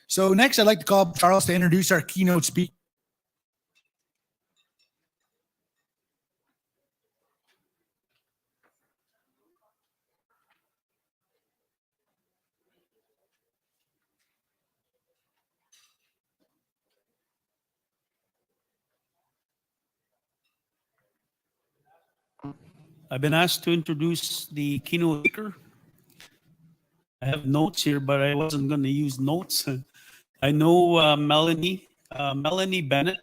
[SPEAKER 3] So next, I'd like to call up Charles to introduce our keynote speaker.
[SPEAKER 2] I've been asked to introduce the keynote speaker. I have notes here, but I wasn't going to use notes. I know Melanie Bennett.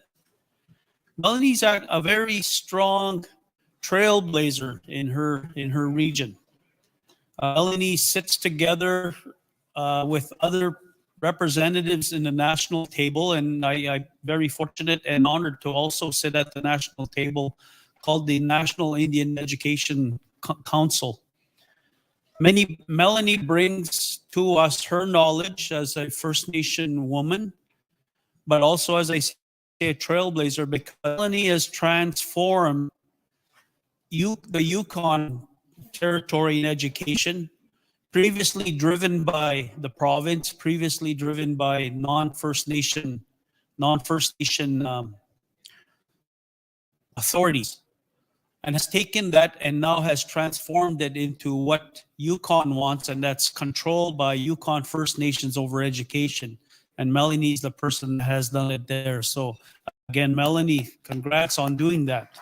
[SPEAKER 2] Melanie's a very strong trailblazer in her region. Melanie sits together with other representatives in the national table, and I'm very fortunate and honored to also sit at the national table called the National Indian Education Council. Melanie brings to us her knowledge as a First Nation woman, but also as I say, a trailblazer, because Melanie has transformed the Yukon territory in education, previously driven by the province, previously driven by non-First Nation authorities, and has taken that and now has transformed it into what Yukon wants, and that's controlled by Yukon First Nations over education. And Melanie's the person that has done it there. So again, Melanie, congrats on doing that.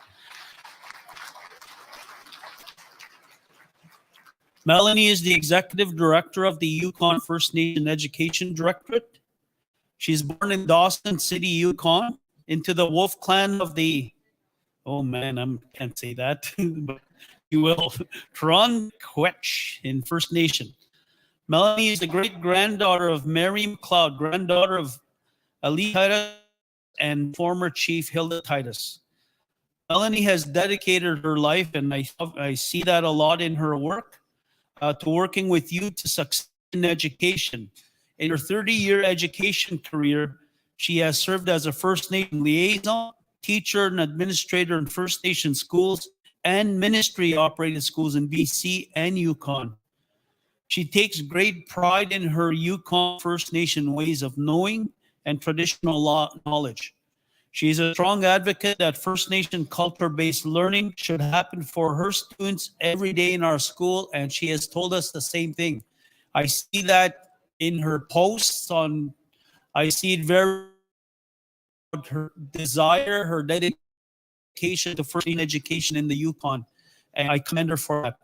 [SPEAKER 2] Melanie is the executive director of the Yukon First Nation Education Directorate. She's born in Dawson City, Yukon, into the Wolf Clan of the, oh man, I can't say that, but you will, Tronquetch in First Nation. Melanie is the great-granddaughter of Mary McLeod, granddaughter of Ali Titus and former Chief Hilda Titus. Melanie has dedicated her life, and I see that a lot in her work, to working with you to succeed in education. In her 30-year education career, she has served as a First Nation liaison, teacher and administrator in First Nation schools and ministry-operated schools in BC and Yukon. She takes great pride in her Yukon First Nation ways of knowing and traditional knowledge. She is a strong advocate that First Nation culture-based learning should happen for her students every day in our school, and she has told us the same thing. I see that in her posts I see it very, her desire, her dedication to First Nation education in the Yukon, and I commend her for that.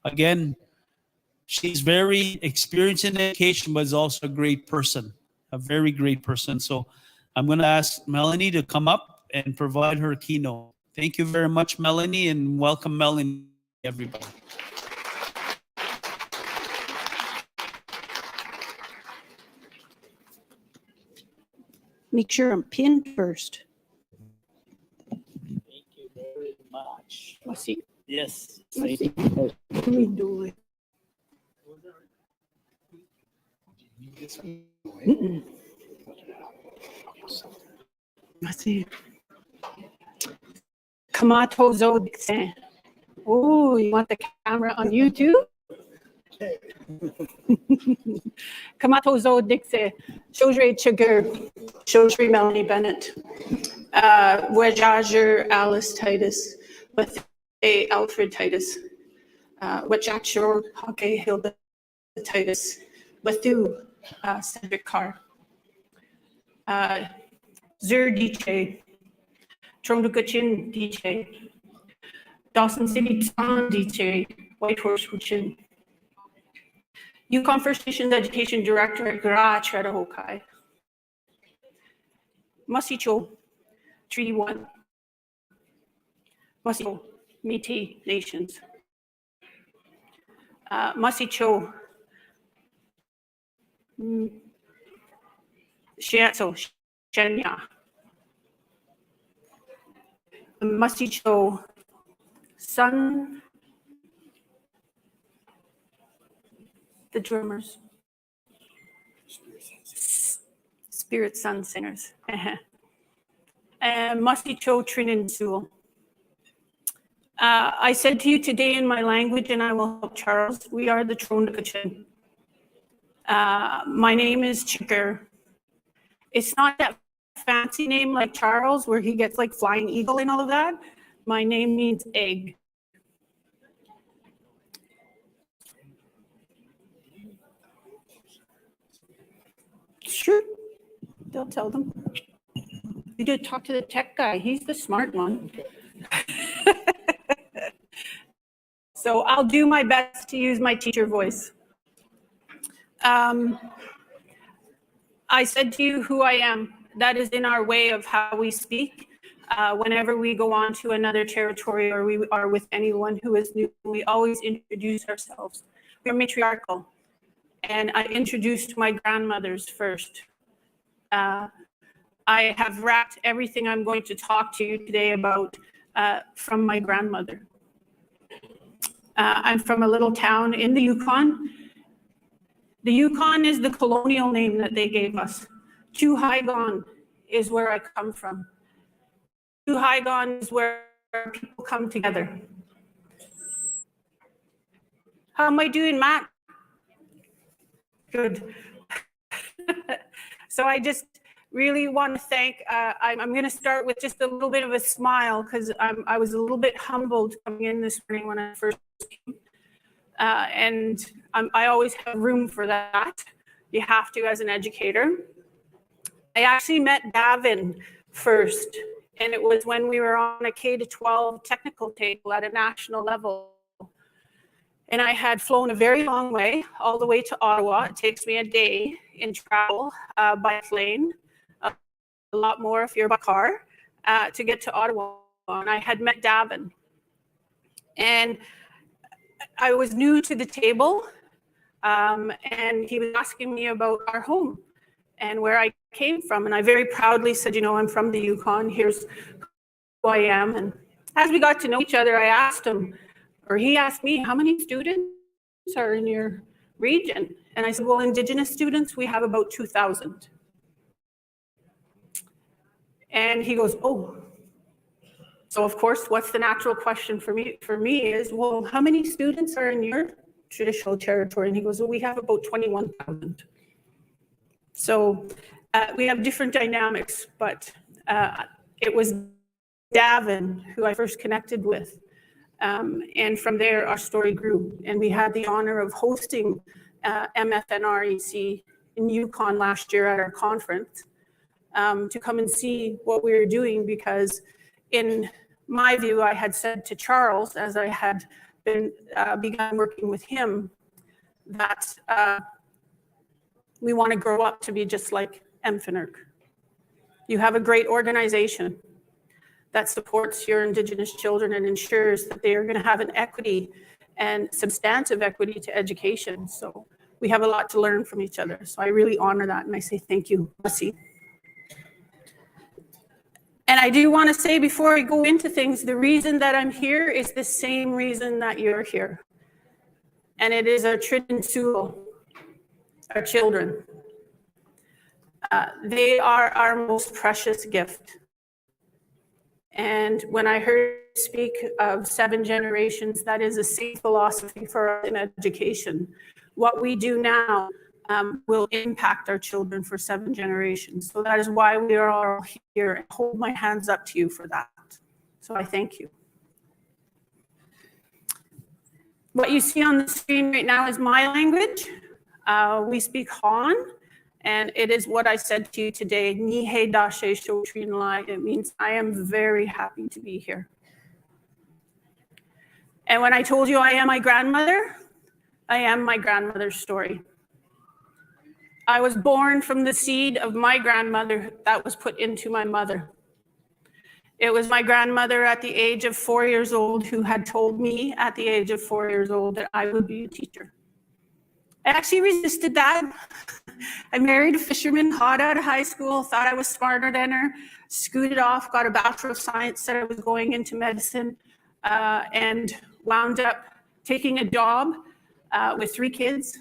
[SPEAKER 2] Again, she's very experienced in education, but is also a great person, a very great person. So I'm going to ask Melanie to come up and provide her keynote. Thank you very much, Melanie, and welcome, Melanie, everybody.
[SPEAKER 11] Make sure I'm pinned first.
[SPEAKER 2] Thank you very much.
[SPEAKER 11] Let's see.
[SPEAKER 2] Yes.
[SPEAKER 11] Let's see. What are we doing? Let's see. Kamato Zodixen. Oh, you want the camera on YouTube? Kamato Zodixen. Shojre Chagur. Shojre Melanie Bennett. Wejager Alice Titus. With Alfred Titus. Wachakshore Hockey Hilda Titus, Bathu, Cedric Carr, Zur DJ, Trondukachin DJ, Dawson City Tsan DJ, Whitehorse Huchin, Yukon First Nations Education Director at Gra Cherahokai, Masicho, Treaty 1, Masicho, Métis Nations, Masicho, Shiatso, Shenya, Masicho, Sun, the drummers, Spirit Sun Singers, and Masicho Trinin Sewell. I said to you today in my language, and I will help Charles, we are the Trondukachin. My name is Chikar. It's not that fancy name like Charles, where he gets like Flying Eagle and all of that. My name means egg. Sure, they'll tell them. You did talk to the tech guy. He's the smart one. So I'll do my best to use my teacher voice. I said to you who I am. That is in our way of how we speak. Whenever we go on to another territory or we are with anyone who is new, we always introduce ourselves. We're matriarchal. And I introduced my grandmothers first. I have wrapped everything I'm going to talk to you today about from my grandmother. I'm from a little town in the Yukon. The Yukon is the colonial name that they gave us. Chuhaigon is where I come from. Chuhaigon is where people come together. How am I doing, Matt? Good. So I just really want to thank, I'm going to start with just a little bit of a smile because I was a little bit humbled coming in this morning when I first came. And I always have room for that. You have to as an educator. I actually met Davin first, and it was when we were on a K-12 technical table at a national level. And I had flown a very long way, all the way to Ottawa. It takes me a day in travel by plane, a lot more if you're by car, to get to Ottawa. And I had met Davin. And I was new to the table, and he was asking me about our home and where I came from. And I very proudly said, you know, I'm from the Yukon. Here's who I am. And as we got to know each other, I asked him, or he asked me, how many students are in your region? And I said, well, Indigenous students, we have about 2,000. And he goes, oh. So of course, what's the natural question for me is, well, how many students are in your traditional territory? And he goes, well, we have about 21,000. So we have different dynamics, but it was Davin who I first connected with. And from there, our story grew. And we had the honor of hosting MFNREC in Yukon last year at our conference to come and see what we were doing, because in my view, I had said to Charles, as I had begun working with him, that we want to grow up to be just like MFNREC. You have a great organization that supports your Indigenous children and ensures that they are going to have an equity and substantive equity to education. So we have a lot to learn from each other. So I really honor that, and I say thank you, Masi. And I do want to say before I go into things, the reason that I'm here is the same reason that you're here. And it is our Trident Sewell, our children. They are our most precious gift. And when I heard you speak of 7 generations, that is a same philosophy for us in education. What we do now will impact our children for 7 generations. So that is why we are all here, and hold my hands up to you for that. So I thank you. What you see on the screen right now is my language. We speak Han, and it is what I said to you today. Ni he da she sho trin lai. It means I am very happy to be here. And when I told you I am my grandmother, I am my grandmother's story. I was born from the seed of my grandmother that was put into my mother. It was my grandmother at the age of 4 years old who had told me at the age of 4 years old that I would be a teacher. I actually resisted that. I married a fisherman hot out of high school, thought I was smarter than her, scooted off, got a Bachelor of Science, said I was going into medicine, and wound up taking a job with 3 kids,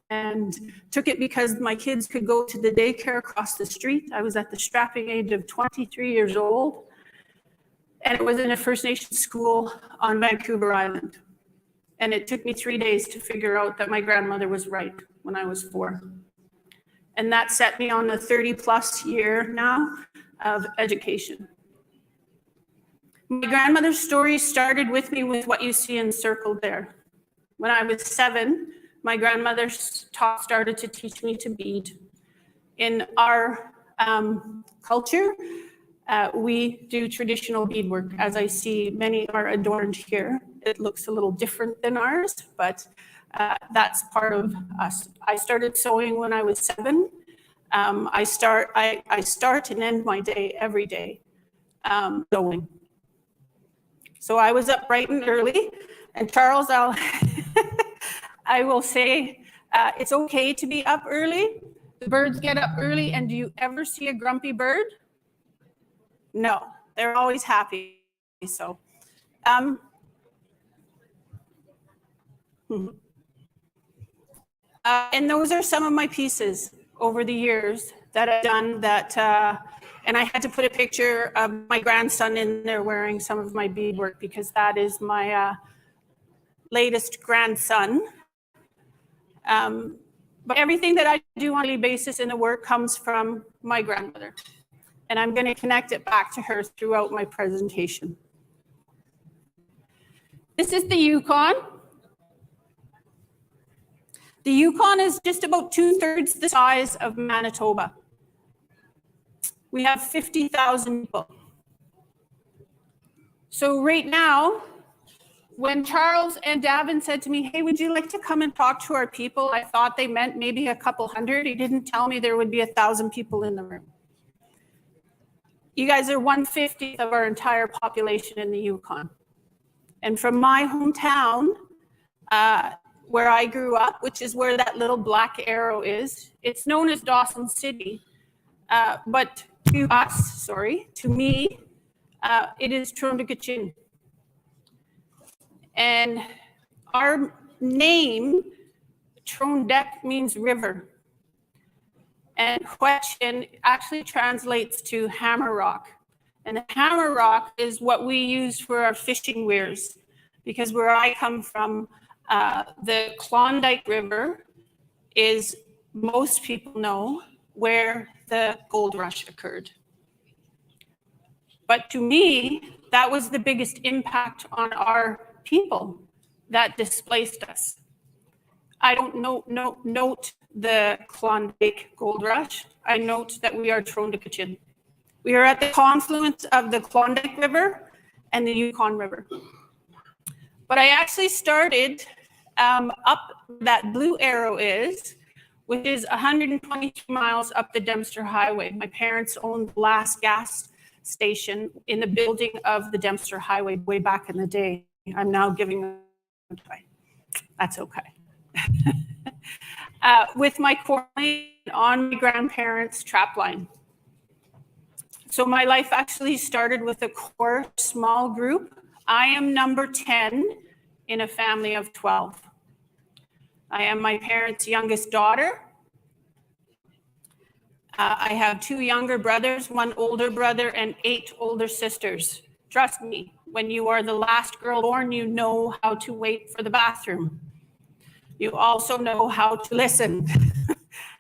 [SPEAKER 11] and took it because my kids could go to the daycare across the street. I was at the strapping age of 23 years old, and it was in a First Nation school on Vancouver Island. And it took me 3 days to figure out that my grandmother was right when I was 4. And that set me on a 30+ year now of education. My grandmother's story started with me with what you see encircled there. When I was 7, my grandmother started to teach me to bead. In our culture, we do traditional beadwork. As I see, many are adorned here. It looks a little different than ours, but that's part of us. I started sewing when I was 7. I start and end my day every day sewing. So I was up bright and early, and Charles, I will say, it's okay to be up early. The birds get up early, and do you ever see a grumpy bird? No, they're always happy. So, and those are some of my pieces over the years that I've done that, and I had to put a picture of my grandson in there wearing some of my beadwork because that is my latest grandson. But everything that I do on a daily basis in the work comes from my grandmother. And I'm going to connect it back to her throughout my presentation. This is the Yukon. The Yukon is just about 2/3 the size of Manitoba. We have 50,000 people. So right now, when Charles and Davin said to me, hey, would you like to come and talk to our people? I thought they meant maybe a couple hundred. He didn't tell me there would be 1,000 people in the room. You guys are 1/50 of our entire population in the Yukon. And from my hometown, where I grew up, which is where that little black arrow is, it's known as Dawson City. But to me, it is Trondheim. And our name, Trondek, means river. And Hwetchin actually translates to hammer rock. And the hammer rock is what we use for our fishing weirs. Because where I come from, the Klondike River is, most people know, where the gold rush occurred. But to me, that was the biggest impact on our people that displaced us. I don't note the Klondike Gold Rush. I note that we are Trondheim. We are at the confluence of the Klondike River and the Yukon River. But I actually started up that blue arrow is, which is 122 miles up the Dempster Highway. My parents owned the last gas station in the building of the Dempster Highway way back in the day. I'm now giving them away. That's okay. With my corn on my grandparents' trapline. So my life actually started with a core small group. I am number 10 in a family of 12. I am my parents' youngest daughter. I have 2 younger brothers, 1 older brother, and 8 older sisters. Trust me, when you are the last girl born, you know how to wait for the bathroom. You also know how to listen.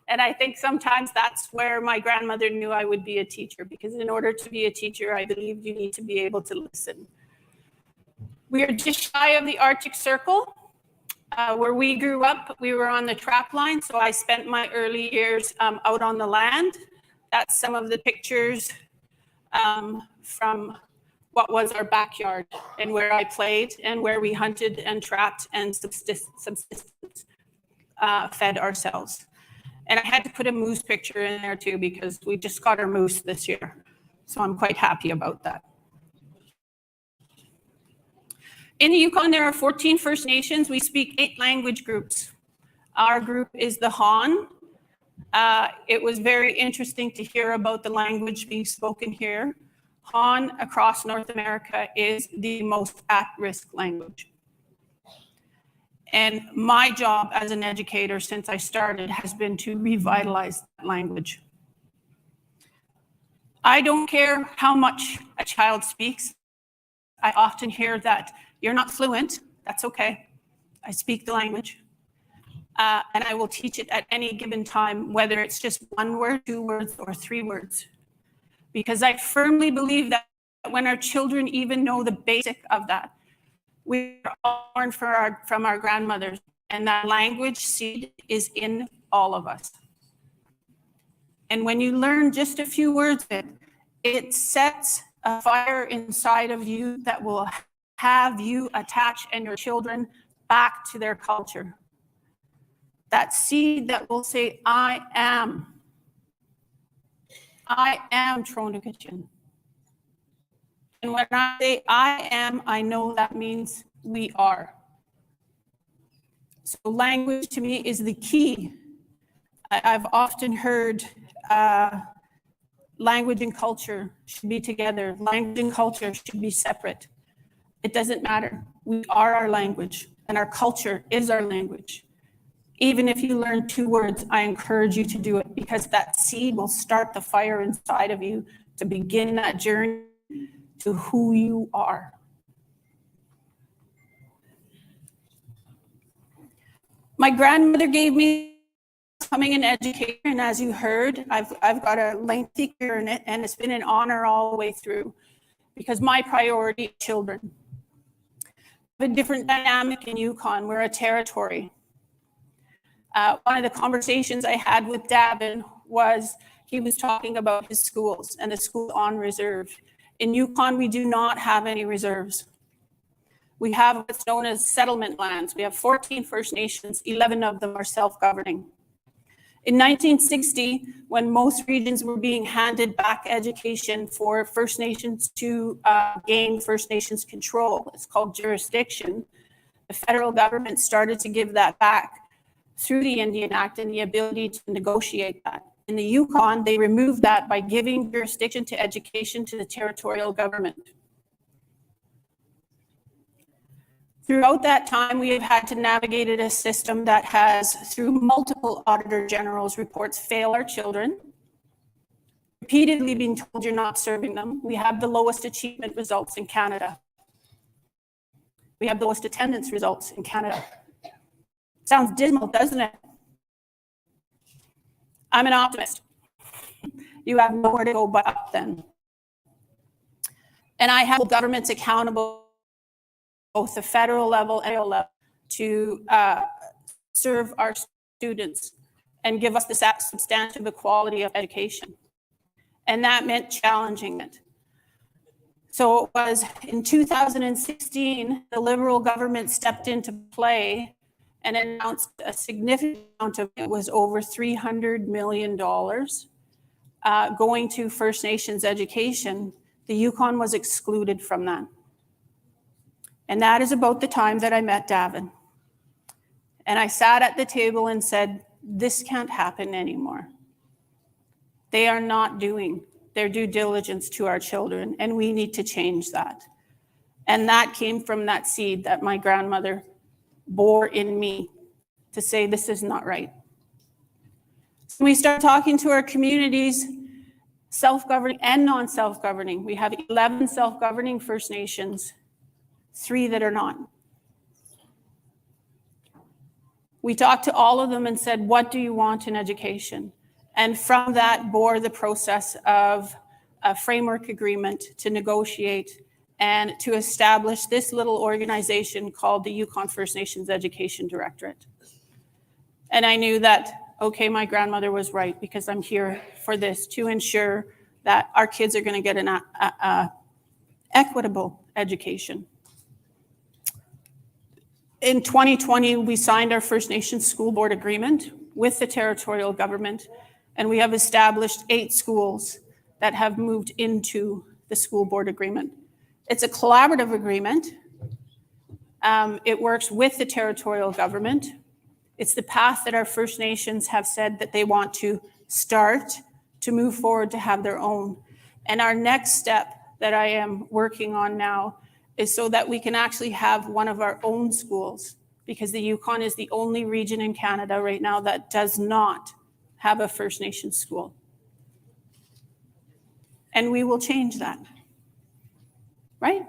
[SPEAKER 11] And I think sometimes that's where my grandmother knew I would be a teacher, because in order to be a teacher, I believe you need to be able to listen. We are just shy of the Arctic Circle. Where we grew up, we were on the trap line, so I spent my early years out on the land. That's some of the pictures from what was our backyard and where I played and where we hunted and trapped and subsistence fed ourselves. And I had to put a moose picture in there too because we just got our moose this year. So I'm quite happy about that. In the Yukon, there are 14 First Nations. We speak 8 language groups. Our group is the Han. It was very interesting to hear about the language being spoken here. Han across North America is the most at-risk language. And my job as an educator since I started has been to revitalize that language. I don't care how much a child speaks. I often hear that you're not fluent. That's okay. I speak the language. And I will teach it at any given time, whether it's just 1 word, 2 words, or 3 words. Because I firmly believe that when our children even know the basic of that, we are all born from our grandmothers, and that language seed is in all of us. And when you learn just a few words of it, it sets a fire inside of you that will have you attach and your children back to their culture. That seed that will say, I am Tronakachin. And when I say I am, I know that means we are. So language to me is the key. I've often heard language and culture should be together. Language and culture should be separate. It doesn't matter. We are our language, and our culture is our language. Even if you learn 2 words, I encourage you to do it because that seed will start the fire inside of you to begin that journey to who you are. My grandmother gave me becoming an educator, and as you heard, I've got a lengthy career in it, and it's been an honor all the way through because my priority is children. We have a different dynamic in Yukon. We're a territory. One of the conversations I had with Davin was he was talking about his schools and the school on reserve. In Yukon, we do not have any reserves. We have what's known as settlement lands. We have 14 First Nations, 11 of them are self-governing. In 1960, when most regions were being handed back education for First Nations to gain First Nations control, it's called jurisdiction, the federal government started to give that back through the Indian Act and the ability to negotiate that. In the Yukon, they removed that by giving jurisdiction to education to the territorial government. Throughout that time, we have had to navigate a system that has, through multiple Auditor General's reports, failed our children, repeatedly being told you're not serving them. We have the lowest achievement results in Canada. We have the lowest attendance results in Canada. Sounds dismal, doesn't it? I'm an optimist. You have nowhere to go but up then. And I have governments accountable, both the federal level and state level, to serve our students and give us the substantive equality of education. And that meant challenging it. So it was in 2016, the Liberal government stepped into play and announced a significant amount of it was over $300 million going to First Nations education. The Yukon was excluded from that. And that is about the time that I met Davin. And I sat at the table and said, this can't happen anymore. They are not doing their due diligence to our children, and we need to change that. And that came from that seed that my grandmother bore in me to say, this is not right. So we start talking to our communities, self-governing and non-self-governing. We have 11 self-governing First Nations, 3 that are not. We talked to all of them and said, what do you want in education? And from that bore the process of a framework agreement to negotiate and to establish this little organization called the Yukon First Nations Education Directorate. And I knew that, okay, my grandmother was right, because I'm here for this, to ensure that our kids are going to get an equitable education. In 2020, we signed our First Nations School Board agreement with the territorial government, and we have established 8 schools that have moved into the school board agreement. It's a collaborative agreement. It works with the territorial government. It's the path that our First Nations have said that they want to start to move forward to have their own. And our next step that I am working on now is so that we can actually have one of our own schools, because the Yukon is the only region in Canada right now that does not have a First Nations school. And we will change that, right?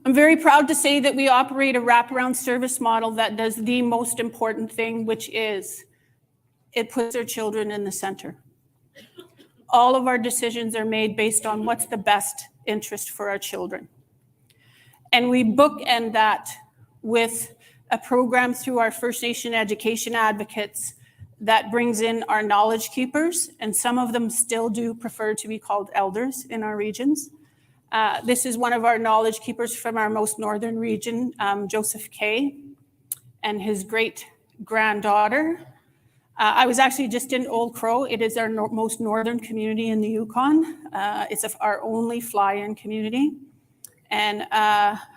[SPEAKER 11] I'm very proud to say that we operate a wraparound service model that does the most important thing, which is it puts our children in the center. All of our decisions are made based on what's the best interest for our children. And we bookend that with a program through our First Nation education advocates that brings in our knowledge keepers, and some of them still do prefer to be called elders in our regions. This is one of our knowledge keepers from our most northern region, Joseph Kay, and his great granddaughter. I was actually just in Old Crow. It is our most northern community in the Yukon. It's our only fly-in community. And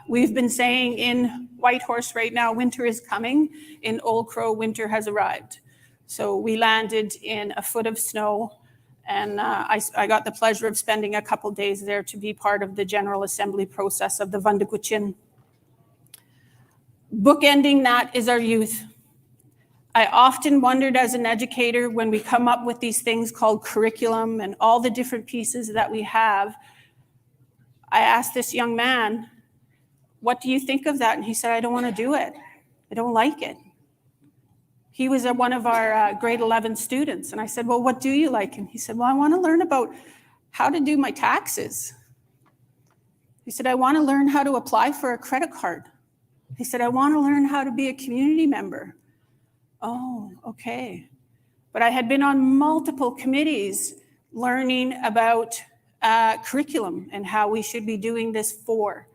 [SPEAKER 11] we've been saying in Whitehorse right now, winter is coming. In Old Crow, winter has arrived. So we landed in a foot of snow, and I got the pleasure of spending a couple days there to be part of the General Assembly process of the Vundakwichin. Bookending that is our youth. I often wondered as an educator, when we come up with these things called curriculum and all the different pieces that we have, I asked this young man, what do you think of that? And he said, I don't want to do it. I don't like it. He was one of our grade 11 students. And I said, well, what do you like? And he said, well, I want to learn about how to do my taxes. He said, I want to learn how to apply for a credit card. He said, I want to learn how to be a community member. Oh, okay. But I had been on multiple committees learning about curriculum and how we should be doing this for.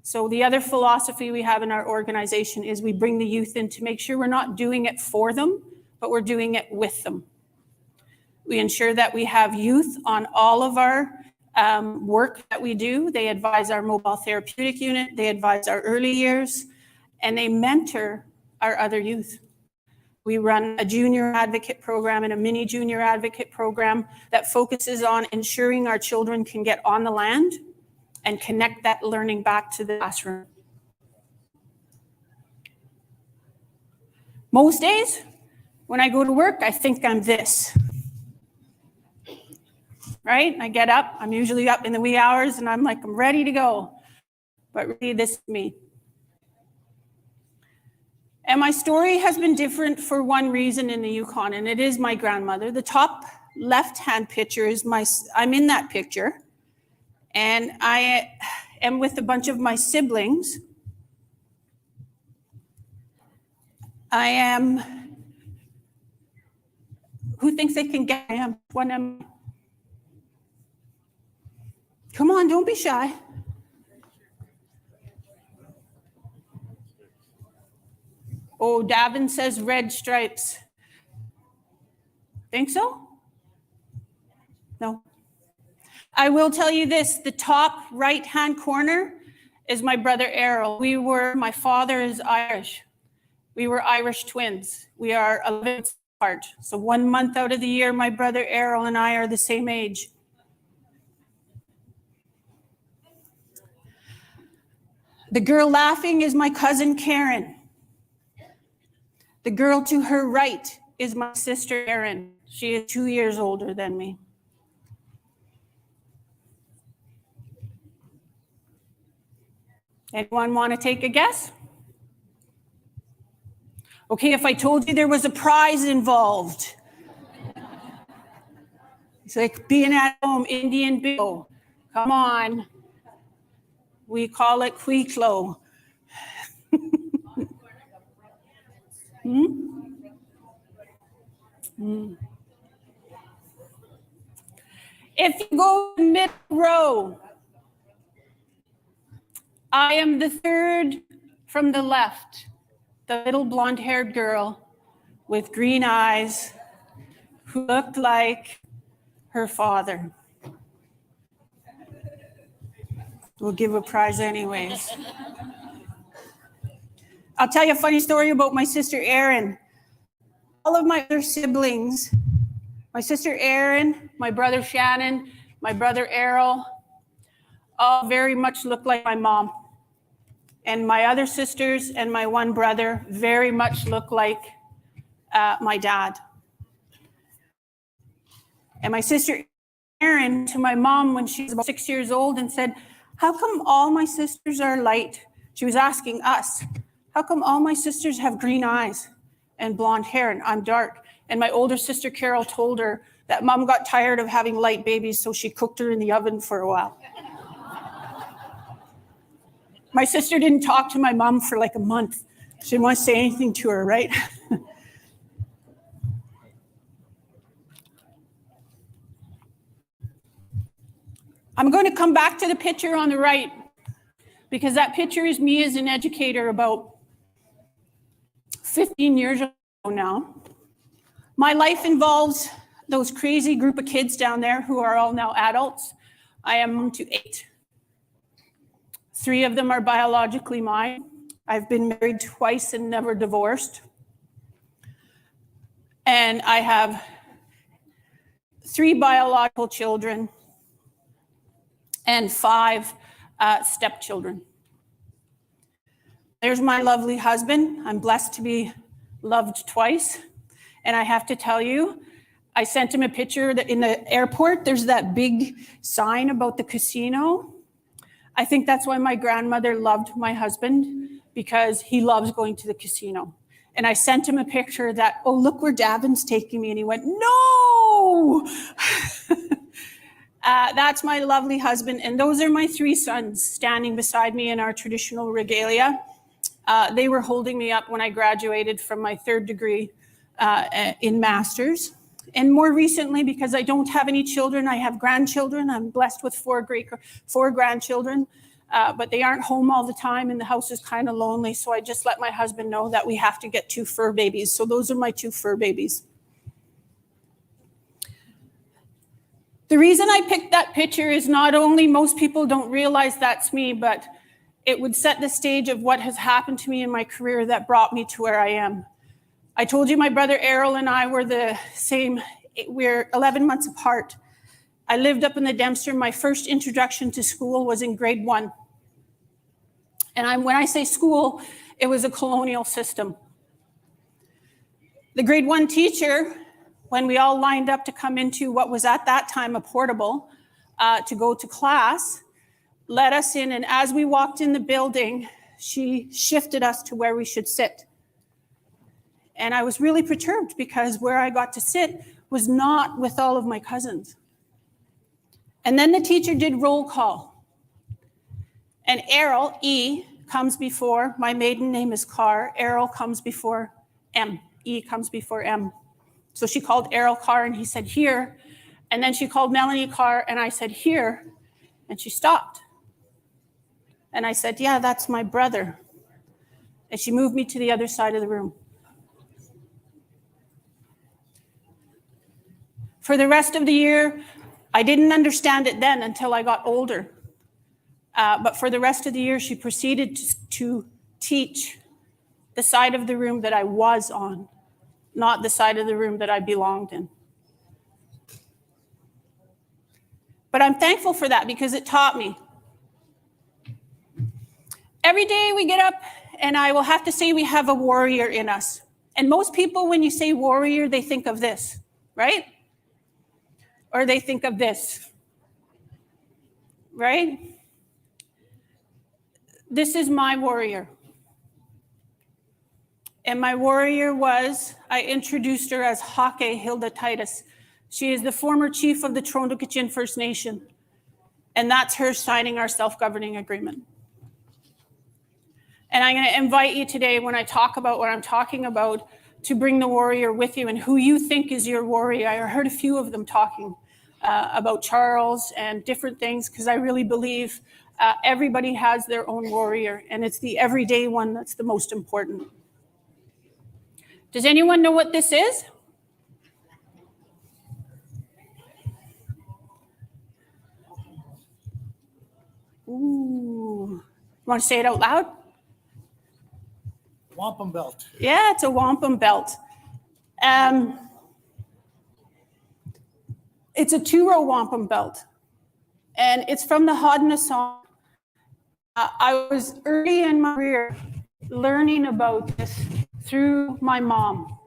[SPEAKER 11] So the other philosophy we have in our organization is we bring the youth in to make sure we're not doing it for them, but we're doing it with them. We ensure that we have youth on all of our work that we do. They advise our mobile therapeutic unit, they advise our early years, and they mentor our other youth. We run a junior advocate program and a mini junior advocate program that focuses on ensuring our children can get on the land and connect that learning back to the classroom. Most days, when I go to work, I think I'm this. Right? I get up, I'm usually up in the wee hours, and I'm like, I'm ready to go. But really, this is me. And my story has been different for one reason in the Yukon, and it is my grandmother. The top left-hand picture is I'm in that picture, and I am with a bunch of my siblings. I am, who thinks they can get, I am, come on, don't be shy. Oh, Davin says red stripes. Think so? No. I will tell you this, the top right-hand corner is my brother Errol. My father is Irish. We were Irish twins. We are 11 months apart. So 1 month out of the year, my brother Errol and I are the same age. The girl laughing is my cousin Karen. The girl to her right is my sister Erin. She is 2 years older than me. Anyone want to take a guess? Okay, if I told you there was a prize involved. It's like being at home, Indian bingo. Come on. We call it Quiklo. If you go to middle row, I am the third from the left, the little blonde-haired girl with green eyes who looked like her father. We'll give a prize anyways. I'll tell you a funny story about my sister Erin. All of my other siblings, my sister Erin, my brother Shannon, my brother Errol, all very much look like my mom. And my other sisters and my one brother very much look like my dad. And my sister Erin to my mom when she was about 6 years old and said, "How come all my sisters are light?" She was asking us, "How come all my sisters have green eyes and blonde hair and I'm dark?" And my older sister Carol told her that mom got tired of having light babies, so she cooked her in the oven for a while. My sister didn't talk to my mom for like a month. She didn't want to say anything to her, right? I'm going to come back to the picture on the right because that picture is me as an educator about 15 years ago now. My life involves those crazy group of kids down there who are all now adults. I am mom to 8. 3 of them are biologically mine. I've been married twice and never divorced. And I have 3 biological children and 5 stepchildren. There's my lovely husband. I'm blessed to be loved twice. And I have to tell you, I sent him a picture that in the airport, there's that big sign about the casino. I think that's why my grandmother loved my husband, because he loves going to the casino. And I sent him a picture that, "Oh, look where Davin's taking me." And he went, "No!" That's my lovely husband. And those are my 3 sons standing beside me in our traditional regalia. They were holding me up when I graduated from my 3rd degree in master's. And more recently, because I don't have any children, I have grandchildren. I'm blessed with 4 grandchildren, but they aren't home all the time and the house is kind of lonely. So I just let my husband know that we have to get 2 fur babies. So those are my 2 fur babies. The reason I picked that picture is not only most people don't realize that's me, but it would set the stage of what has happened to me in my career that brought me to where I am. I told you my brother Errol and I were the same. We're 11 months apart. I lived up in the Dempster. My first introduction to school was in grade 1. And when I say school, it was a colonial system. The grade 1 teacher, when we all lined up to come into what was at that time a portable to go to class, let us in. And as we walked in the building, she shifted us to where we should sit. And I was really perturbed because where I got to sit was not with all of my cousins. And then the teacher did roll call. And Errol, E, comes before, my maiden name is Carr. Errol comes before M. E comes before M. So she called Errol Carr and he said, "Here." And then she called Melanie Carr and I said, "Here." And she stopped. And I said, "Yeah, that's my brother." And she moved me to the other side of the room. For the rest of the year, I didn't understand it then until I got older. But for the rest of the year, she proceeded to teach the side of the room that I was on, not the side of the room that I belonged in. But I'm thankful for that because it taught me. Every day we get up, and I will have to say we have a warrior in us. And most people, when you say warrior, they think of this, right? Or they think of this, right? This is my warrior. And my warrior was, I introduced her as Hake Hilda Titus. She is the former chief of the Trondokichin First Nation, and that's her signing our self-governing agreement. And I'm going to invite you today, when I talk about what I'm talking about, to bring the warrior with you and who you think is your warrior. I heard a few of them talking about Charles and different things, because I really believe everybody has their own warrior, and it's the everyday one that's the most important. Does anyone know what this is? Ooh. You want to say it out loud?
[SPEAKER 3] Wampum Belt.
[SPEAKER 11] Yeah, it's a wampum belt. It's a 2-row wampum belt, and it's from the Haudenosaunee. I was early in my career learning about this through my mom.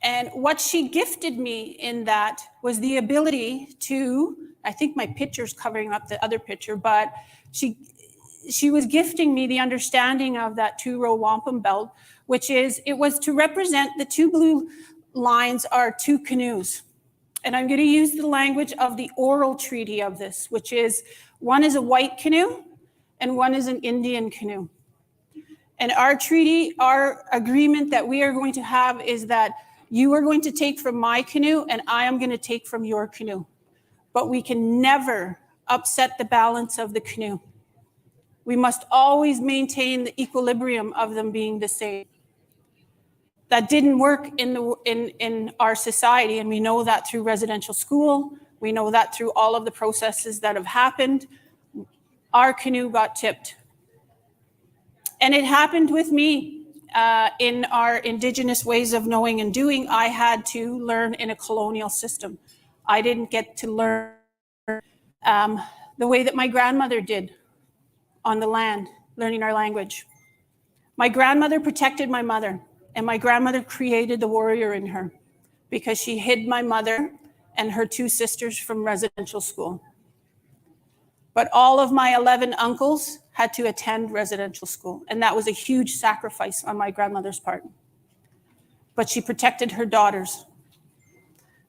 [SPEAKER 11] And what she gifted me in that was the ability to, I think my picture's covering up the other picture, but she was gifting me the understanding of that 2-row wampum belt, which is, it was to represent the 2 blue lines are 2 canoes. And I'm going to use the language of the oral treaty of this, which is, one is a white canoe and one is an Indian canoe. And our treaty, our agreement that we are going to have is that you are going to take from my canoe and I am going to take from your canoe. But we can never upset the balance of the canoe. We must always maintain the equilibrium of them being the same. That didn't work in our society, and we know that through residential school. We know that through all of the processes that have happened. Our canoe got tipped. And it happened with me. In our Indigenous ways of knowing and doing, I had to learn in a colonial system. I didn't get to learn the way that my grandmother did on the land, learning our language. My grandmother protected my mother, and my grandmother created the warrior in her because she hid my mother and her 2 sisters from residential school. But all of my 11 uncles had to attend residential school, and that was a huge sacrifice on my grandmother's part. But she protected her daughters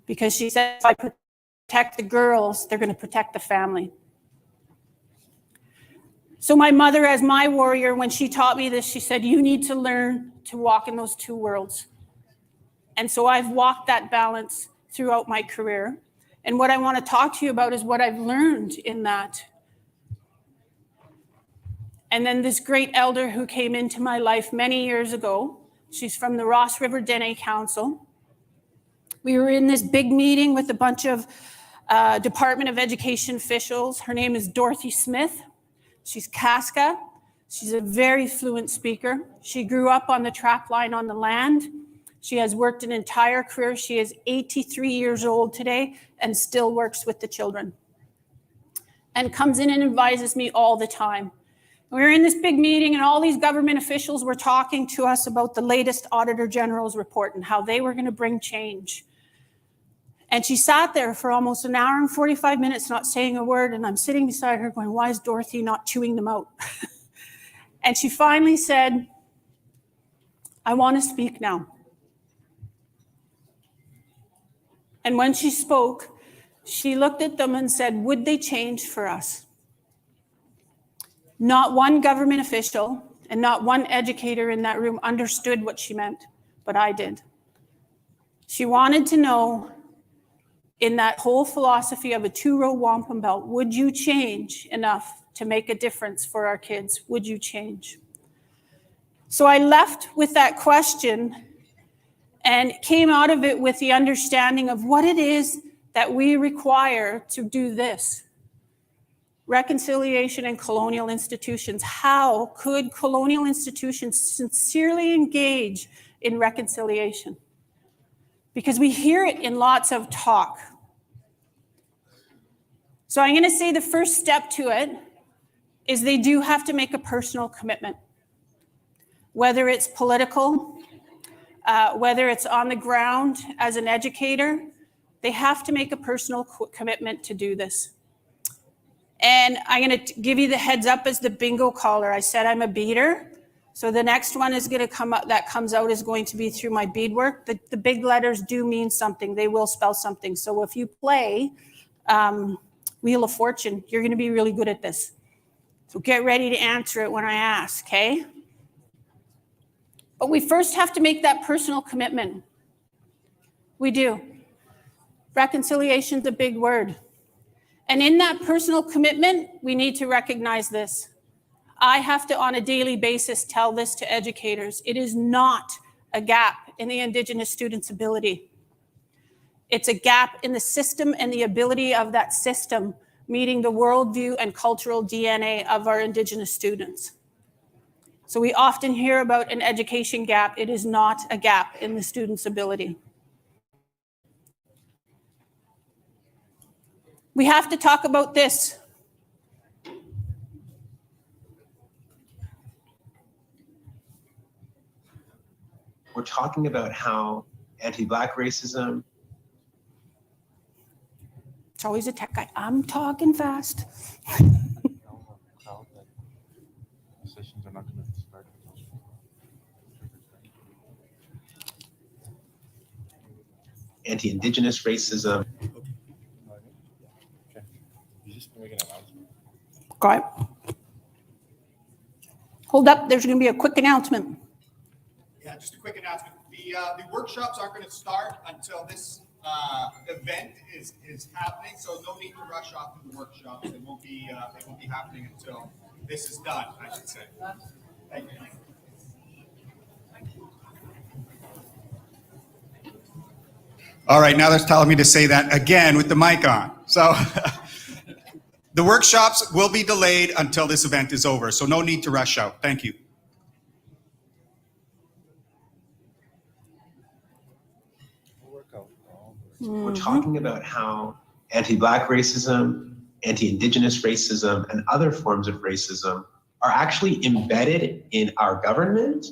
[SPEAKER 11] because she said, if I protect the girls, they're going to protect the family. So my mother, as my warrior, when she taught me this, she said, you need to learn to walk in those 2 worlds. And so I've walked that balance throughout my career. And what I want to talk to you about is what I've learned in that. And then this great elder who came into my life many years ago, she's from the Ross River Dene Council. We were in this big meeting with a bunch of Department of Education officials. Her name is Dorothy Smith. She's Casca. She's a very fluent speaker. She grew up on the trap line on the land. She has worked an entire career. She is 83 years old today and still works with the children and comes in and advises me all the time. We were in this big meeting and all these government officials were talking to us about the latest Auditor General's report and how they were going to bring change. And she sat there for almost an hour and 45 minutes not saying a word, and I'm sitting beside her going, why is Dorothy not chewing them out? And she finally said, I want to speak now. And when she spoke, she looked at them and said, would they change for us? Not one government official and not one educator in that room understood what she meant, but I did. She wanted to know, in that whole philosophy of a 2-row wampum belt, would you change enough to make a difference for our kids? Would you change? So I left with that question and came out of it with the understanding of what it is that we require to do this. Reconciliation in colonial institutions. How could colonial institutions sincerely engage in reconciliation? Because we hear it in lots of talk. So I'm going to say the first step to it is they do have to make a personal commitment. Whether it's political, whether it's on the ground as an educator, they have to make a personal commitment to do this. And I'm going to give you the heads up as the bingo caller. I said I'm a beater. So the next one is going to come up, that comes out is going to be through my beadwork. The big letters do mean something. They will spell something. So if you play Wheel of Fortune, you're going to be really good at this. So get ready to answer it when I ask, okay? But we first have to make that personal commitment. We do. Reconciliation is a big word. And in that personal commitment, we need to recognize this. I have to, on a daily basis, tell this to educators. It is not a gap in the Indigenous students' ability. It's a gap in the system and the ability of that system meeting the worldview and cultural DNA of our Indigenous students. So we often hear about an education gap. It is not a gap in the students' ability. We have to talk about this.
[SPEAKER 12] We're talking about how anti-Black racism.
[SPEAKER 11] It's always a tech guy. I'm talking fast.
[SPEAKER 12] Anti-Indigenous racism.
[SPEAKER 11] Okay. Hold up, there's going to be a quick announcement.
[SPEAKER 1] Yeah, just a quick announcement. The workshops aren't going to start until this event is happening, so no need to rush off to the workshops. They won't be happening until this is done, I should say. Thank you. All right, now they're telling me to say that again with the mic on. So the workshops will be delayed until this event is over, so no need to rush out. Thank you.
[SPEAKER 12] We're talking about how anti-Black racism, anti-Indigenous racism, and other forms of racism are actually embedded in our government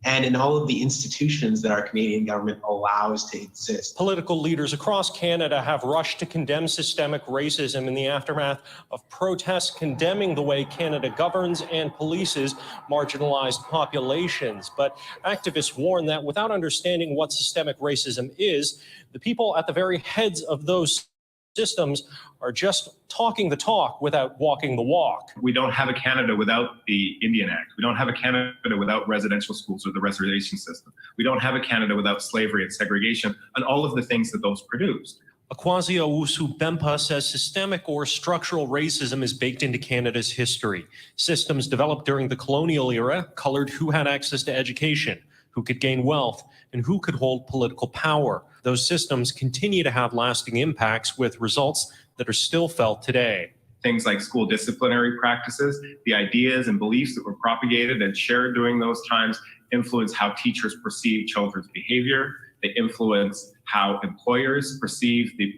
[SPEAKER 12] and in all of the institutions that our Canadian government allows to exist.
[SPEAKER 13] Political leaders across Canada have rushed to condemn systemic racism in the aftermath of protests condemning the way Canada governs and polices marginalized populations. But activists warn that without understanding what systemic racism is, the people at the very heads of those systems are just talking the talk without walking the walk.
[SPEAKER 14] We don't have a Canada without the Indian Act. We don't have a Canada without residential schools or the reservation system. We don't have a Canada without slavery and segregation and all of the things that those produced.
[SPEAKER 13] Akwasi Owusu Bempa says systemic or structural racism is baked into Canada's history. Systems developed during the colonial era colored who had access to education, who could gain wealth, and who could hold political power. Those systems continue to have lasting impacts with results that are still felt today.
[SPEAKER 14] Things like school disciplinary practices, the ideas and beliefs that were propagated and shared during those times influence how teachers perceive children's behavior. They influence how employers perceive the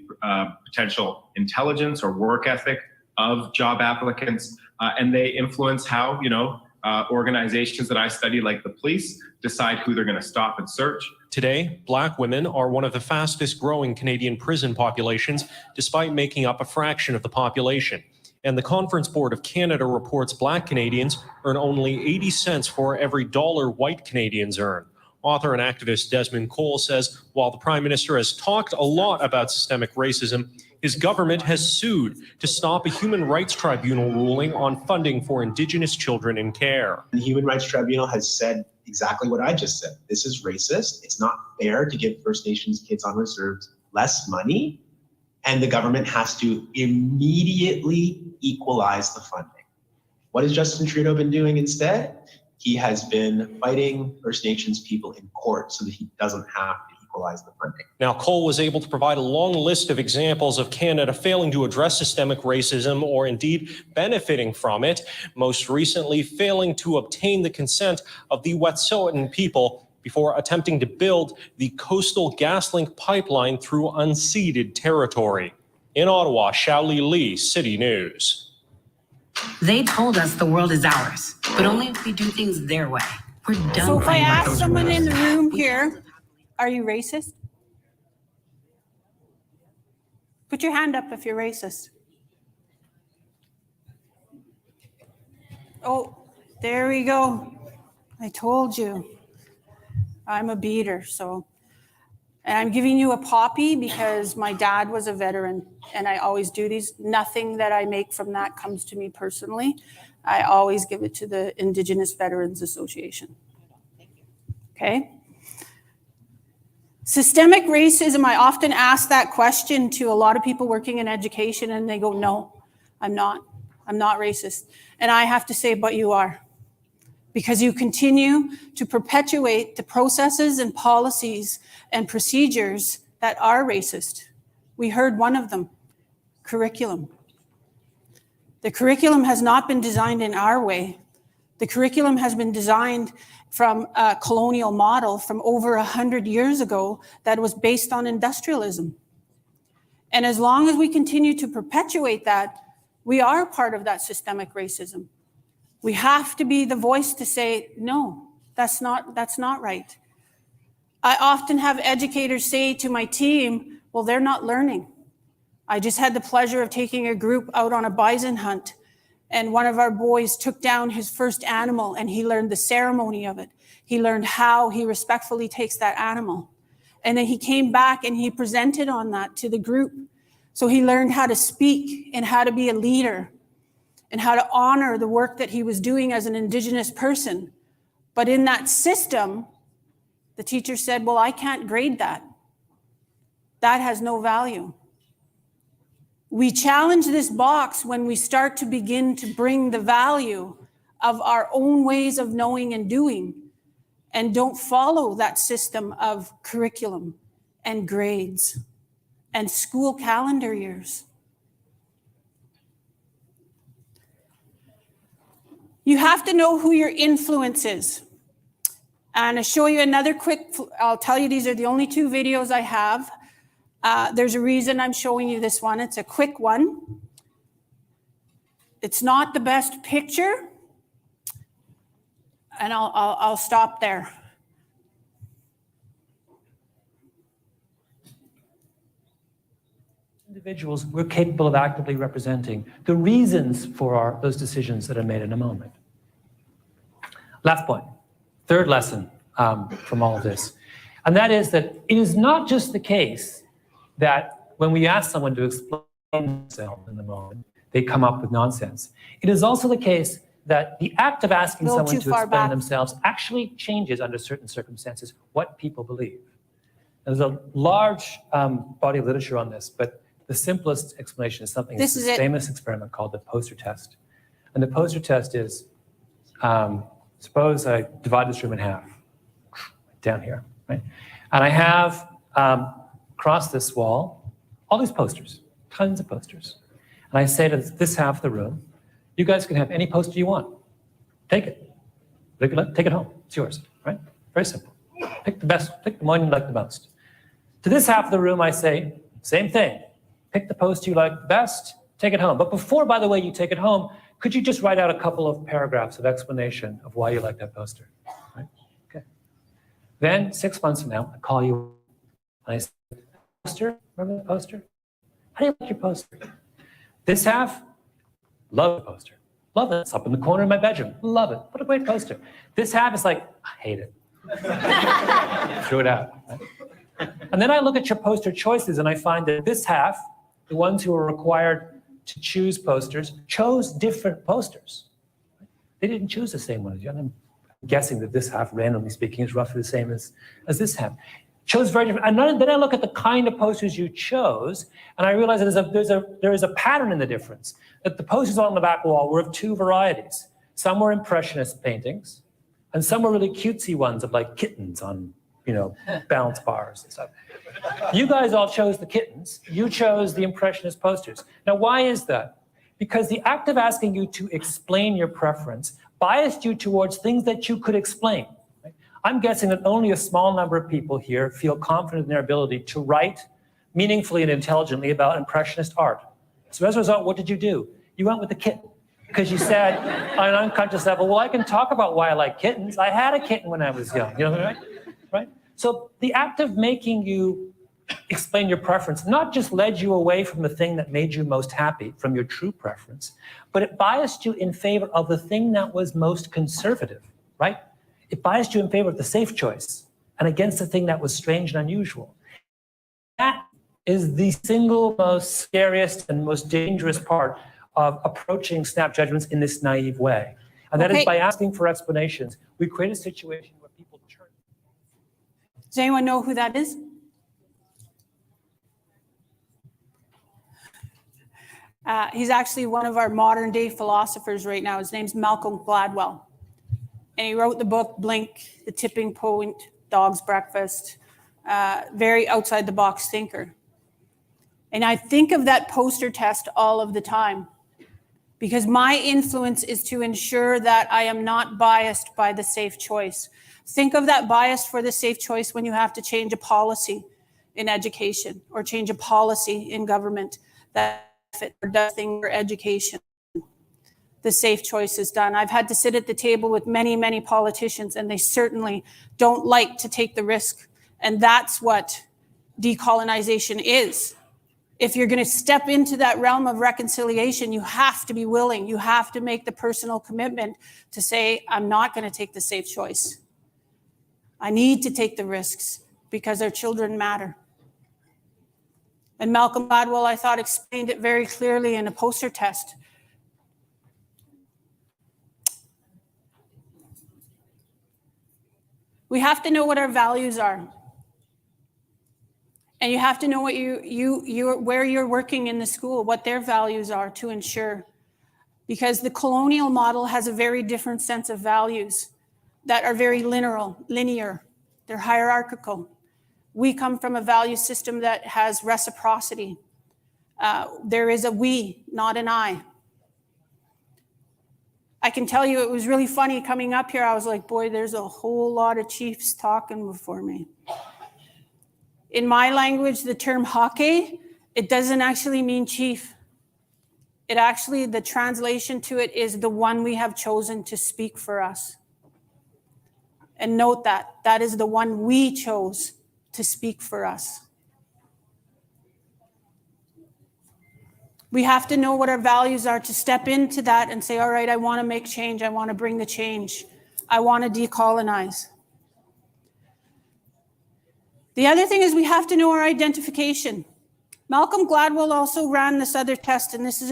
[SPEAKER 14] potential intelligence or work ethic of job applicants. And they influence how, organizations that I study, like the police, decide who they're going to stop and search.
[SPEAKER 13] Today, Black women are one of the fastest growing Canadian prison populations, despite making up a fraction of the population. And the Conference Board of Canada reports Black Canadians earn only 80 cents for every dollar white Canadians earn. Author and activist Desmond Cole says while the Prime Minister has talked a lot about systemic racism, his government has sued to stop a Human Rights Tribunal ruling on funding for Indigenous children in care.
[SPEAKER 12] The Human Rights Tribunal has said exactly what I just said. This is racist. It's not fair to give First Nations kids on reserves less money, and the government has to immediately equalize the funding. What has Justin Trudeau been doing instead? He has been fighting First Nations people in court so that he doesn't have to equalize the funding.
[SPEAKER 13] Now, Cole was able to provide a long list of examples of Canada failing to address systemic racism or indeed benefiting from it, most recently failing to obtain the consent of the Wet'suwet'en people before attempting to build the Coastal GasLink pipeline through unceded territory. In Ottawa, Xiaoli Li, City News.
[SPEAKER 15] They told us the world is ours, but only if we do things their way. We're done.
[SPEAKER 11] So if I
[SPEAKER 15] playing by
[SPEAKER 11] ask
[SPEAKER 15] those
[SPEAKER 11] someone
[SPEAKER 15] rules.
[SPEAKER 11] in the room here, are you racist? Put your hand up if you're racist. Oh, there we go. I told you. I'm a beater, so. And I'm giving you a poppy because my dad was a veteran and I always do these. Nothing that I make from that comes to me personally. I always give it to the Indigenous Veterans Association. Okay? Systemic racism, I often ask that question to a lot of people working in education and they go, no, I'm not. I'm not racist. And I have to say, but you are. Because you continue to perpetuate the processes and policies and procedures that are racist. We heard one of them, curriculum. The curriculum has not been designed in our way. The curriculum has been designed from a colonial model from over 100 years ago that was based on industrialism. And as long as we continue to perpetuate that, we are part of that systemic racism. We have to be the voice to say, no, that's not right. I often have educators say to my team, well, they're not learning. I just had the pleasure of taking a group out on a bison hunt, and one of our boys took down his first animal and he learned the ceremony of it. He learned how he respectfully takes that animal. And then he came back and he presented on that to the group. So he learned how to speak and how to be a leader and how to honor the work that he was doing as an Indigenous person. But in that system, the teacher said, well, I can't grade that. That has no value. We challenge this box when we start to begin to bring the value of our own ways of knowing and doing and don't follow that system of curriculum and grades and school calendar years. You have to know who your influence is. And I'll show you another quick, I'll tell you these are the only 2 videos I have. There's a reason I'm showing you this one. It's a quick one. It's not the best picture. And I'll stop there.
[SPEAKER 16] Individuals we're capable of actively representing the reasons for those decisions that are made in a moment. Last point, third lesson from all of this. And that is that it is not just the case that when we ask someone to explain themselves in the moment, they come up with nonsense. It is also the case that the act of asking someone to explain themselves actually changes under certain circumstances what people believe. There's a large body of literature on this, but the simplest explanation is something, this famous experiment called the poster test. And the poster test is, suppose I divide this room in half, down here, right? And I have across this wall, all these posters, tons of posters. And I say to this half of the room, you guys can have any poster you want. Take it. Take it home. It's yours, right? Very simple. Pick the best, pick the one you like the most. To this half of the room, I say, same thing. Pick the poster you like the best, take it home. But before, by the way, you take it home, could you just write out a couple of paragraphs of explanation of why you like that poster? Right? Okay. Then 6 months from now, I call you and I say, poster, remember the poster? How do you like your poster? This half, love the poster. Love it. It's up in the corner of my bedroom. Love it. What a great poster. This half is like, I hate it. Threw it out. Right? And then I look at your poster choices and I find that this half, the ones who are required to choose posters, chose different posters. They didn't choose the same one as you. And I'm guessing that this half, randomly speaking, is roughly the same as this half. Chose very different. And then I look at the kind of posters you chose, and I realize that there is a pattern in the difference. That the posters on the back wall were of 2 varieties. Some were impressionist paintings, and some were really cutesy ones of like kittens on, balance bars and stuff. You guys all chose the kittens. You chose the impressionist posters. Now, why is that? Because the act of asking you to explain your preference biased you towards things that you could explain. Right? I'm guessing that only a small number of people here feel confident in their ability to write meaningfully and intelligently about impressionist art. So as a result, what did you do? You went with the kitten. Because you said on an unconscious level, well, I can talk about why I like kittens. I had a kitten when I was young, right? So the act of making you explain your preference not just led you away from the thing that made you most happy, from your true preference, but it biased you in favor of the thing that was most conservative, right? It biased you in favor of the safe choice and against the thing that was strange and unusual. That is the single most scariest and most dangerous part of approaching snap judgments in this naive way. And that is by asking for explanations, we create a situation where people turn.
[SPEAKER 11] Does anyone know who that is? He's actually one of our modern day philosophers right now. His name's Malcolm Gladwell. And he wrote the book, Blink, The Tipping Point, Dog's Breakfast, very outside the box thinker. And I think of that poster test all of the time because my influence is to ensure that I am not biased by the safe choice. Think of that bias for the safe choice when you have to change a policy in education or change a policy in government that does things for education. The safe choice is done. I've had to sit at the table with many, many politicians, and they certainly don't like to take the risk. And that's what decolonization is. If you're going to step into that realm of reconciliation, you have to be willing. You have to make the personal commitment to say, I'm not going to take the safe choice. I need to take the risks because our children matter. And Malcolm Gladwell, I thought, explained it very clearly in a poster test. We have to know what our values are. And you have to know what where you're working in the school, what their values are to ensure. Because the colonial model has a very different sense of values that are very linear. They're hierarchical. We come from a value system that has reciprocity. There is a we, not an I. I can tell you it was really funny coming up here. I was like, boy, there's a whole lot of chiefs talking before me. In my language, the term hake, it doesn't actually mean chief. It actually, the translation to it is the one we have chosen to speak for us. And note that, that is the one we chose to speak for us. We have to know what our values are to step into that and say, all right, I want to make change. I want to bring the change. I want to decolonize. The other thing is we have to know our identification. Malcolm Gladwell also ran this other test, and this is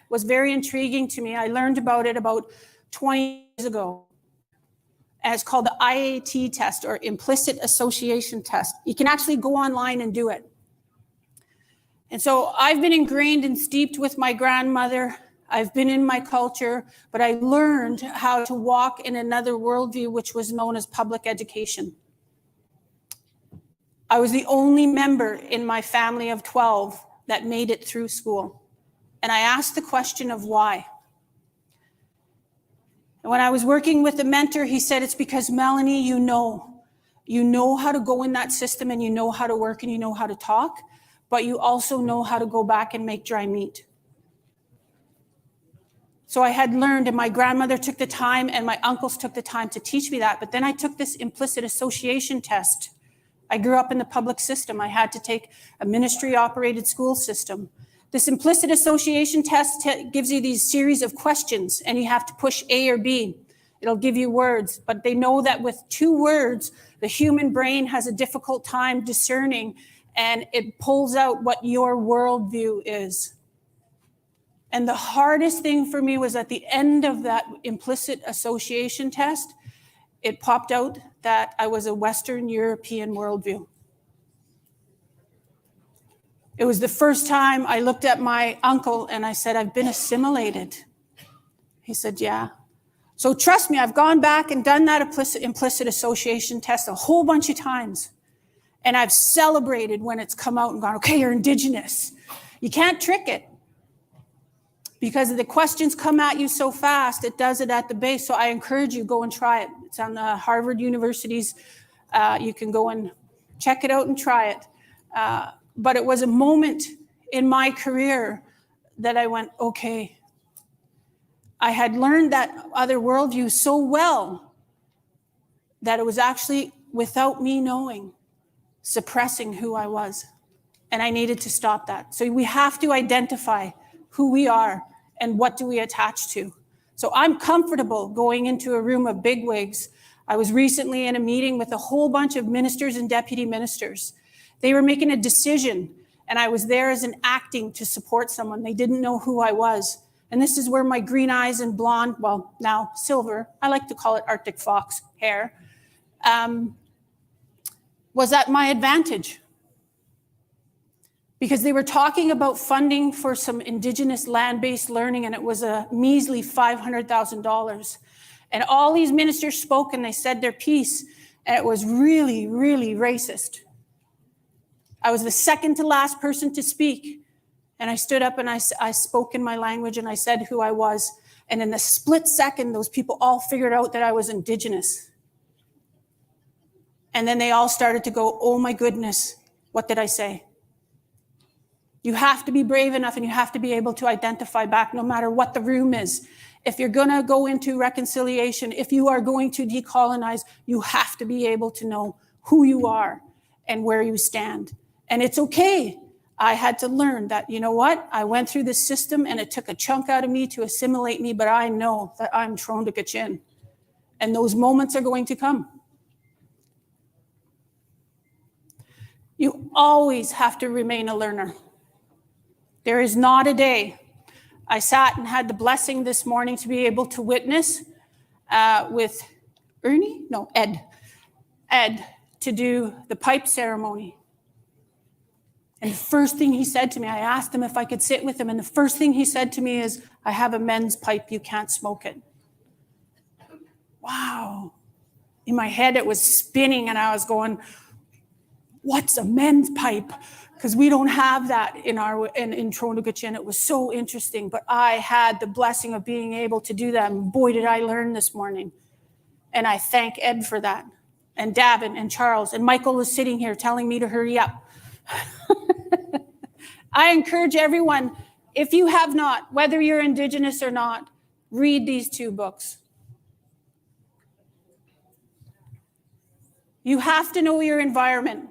[SPEAKER 11] was very intriguing to me. I learned about it about 20 years ago. And it's called the IAT test, or Implicit Association Test. You can actually go online and do it. And so I've been ingrained and steeped with my grandmother. I've been in my culture, but I learned how to walk in another worldview, which was known as public education. I was the only member in my family of 12 that made it through school. And I asked the question of why. And when I was working with a mentor, he said, it's because, Melanie, you know how to go in that system and you know how to work and you know how to talk, but you also know how to go back and make dry meat. So I had learned, and my grandmother took the time and my uncles took the time to teach me that. But then I took this implicit association test. I grew up in the public system. I had to take a ministry-operated school system. This implicit association test gives you these series of questions, and you have to push A or B. It'll give you words, but they know that with 2 words, the human brain has a difficult time discerning, and it pulls out what your worldview is. And the hardest thing for me was at the end of that implicit association test, it popped out that I was a Western European worldview. It was the first time I looked at my uncle and I said, I've been assimilated. He said, yeah. So trust me, I've gone back and done that implicit association test a whole bunch of times. And I've celebrated when it's come out and gone, okay, you're Indigenous. You can't trick it. Because the questions come at you so fast, it does it at the base. So I encourage you, go and try it. It's on the Harvard University's. You can go and check it out and try it. But it was a moment in my career that I went, okay. I had learned that other worldview so well that it was actually, without me knowing, suppressing who I was. And I needed to stop that. So we have to identify who we are and what do we attach to. So I'm comfortable going into a room of bigwigs. I was recently in a meeting with a whole bunch of ministers and deputy ministers. They were making a decision, and I was there as an acting to support someone. They didn't know who I was. And this is where my green eyes and blonde, well, now silver, I like to call it Arctic fox hair, was at my advantage. Because they were talking about funding for some Indigenous land-based learning, and it was a measly $500,000. And all these ministers spoke and they said their piece, and it was really, really racist. I was the second to last person to speak. And I stood up and I spoke in my language and I said who I was. And in a split second, those people all figured out that I was Indigenous. And then they all started to go, oh my goodness, what did I say? You have to be brave enough and you have to be able to identify back no matter what the room is. If you're going to go into reconciliation, if you are going to decolonize, you have to be able to know who you are and where you stand. And it's okay. I had to learn that, you know what? I went through this system and it took a chunk out of me to assimilate me, but I know that I'm Tron Kachin. And those moments are going to come. You always have to remain a learner. There is not a day. I sat and had the blessing this morning to be able to witness with Ed, to do the pipe ceremony. And the first thing he said to me, I asked him if I could sit with him, and the first thing he said to me is, I have a men's pipe, you can't smoke it. Wow. In my head, it was spinning, and I was going, what's a men's pipe? Because we don't have that in Toronto Kachin. It was so interesting, but I had the blessing of being able to do that, and boy, did I learn this morning. And I thank Ed for that, and Davin, and Charles, and Michael was sitting here telling me to hurry up. I encourage everyone, if you have not, whether you're Indigenous or not, read these two books. You have to know your environment.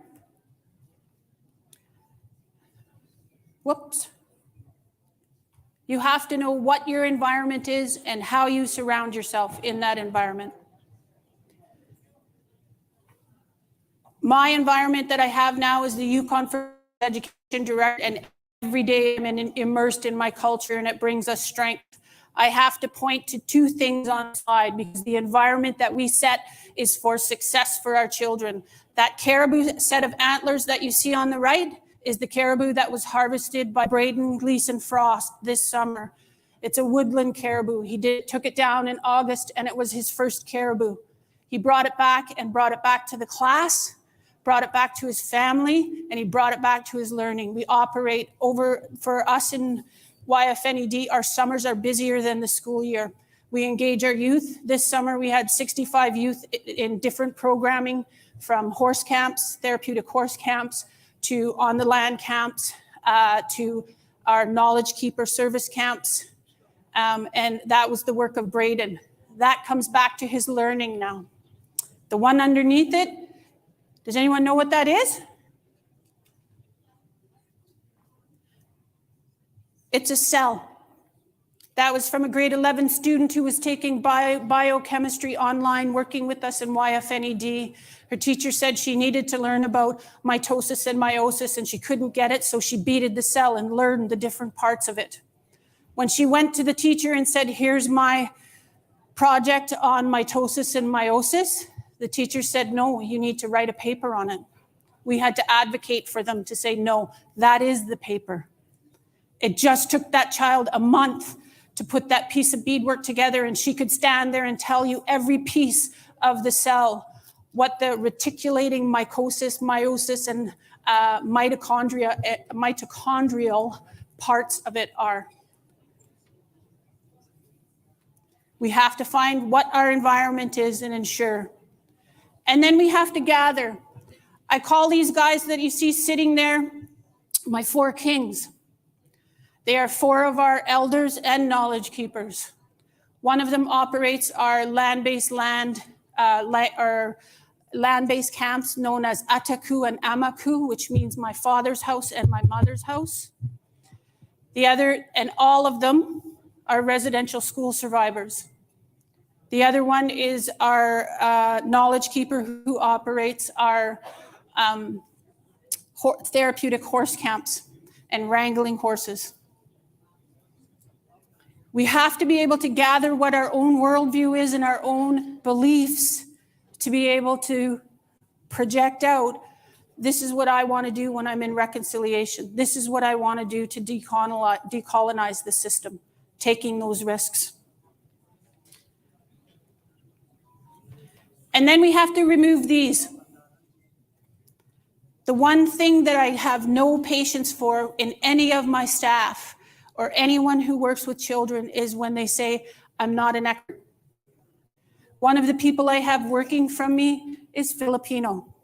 [SPEAKER 11] Whoops. You have to know what your environment is and how you surround yourself in that environment. My environment that I have now is the Yukon for Education Director, and every day I'm immersed in my culture, and it brings us strength. I have to point to two things on the slide because the environment that we set is for success for our children. That caribou set of antlers that you see on the right is the caribou that was harvested by Braden Gleason Frost this summer. It's a woodland caribou. He took it down in August, and it was his first caribou. He brought it back to the class, brought it back to his family, and he brought it back to his learning. We operate for us in YFNED, our summers are busier than the school year. We engage our youth. This summer, we had 65 youth in different programming, from horse camps, therapeutic horse camps, to on the land camps, to our knowledge keeper service camps. And that was the work of Braden. That comes back to his learning now. The one underneath it, does anyone know what that is? It's a cell. That was from a grade 11 student who was taking biochemistry online, working with us in YFNED. Her teacher said she needed to learn about mitosis and meiosis, and she couldn't get it, so she beaded the cell and learned the different parts of it. When she went to the teacher and said, here's my project on mitosis and meiosis, the teacher said, no, you need to write a paper on it. We had to advocate for them to say, no, that is the paper. It just took that child a month to put that piece of beadwork together, and she could stand there and tell you every piece of the cell, what the reticulating mycosis, meiosis, and mitochondrial parts of it are. We have to find what our environment is and ensure. And then we have to gather. I call these guys that you see sitting there my four kings. They are four of our elders and knowledge keepers. One of them operates our land-based camps known as Ataku and Amaku, which means my father's house and my mother's house. The other, and all of them, our residential school survivors. The other one is our knowledge keeper who operates our therapeutic horse camps and wrangling horses. We have to be able to gather what our own worldview is and our own beliefs to be able to project out, this is what I want to do when I'm in reconciliation. This is what I want to do to decolonize the system, taking those risks. And then we have to remove these. The one thing that I have no patience for in any of my staff or anyone who works with children is when they say, I'm not an expert. One of the people I have working from me is Filipino.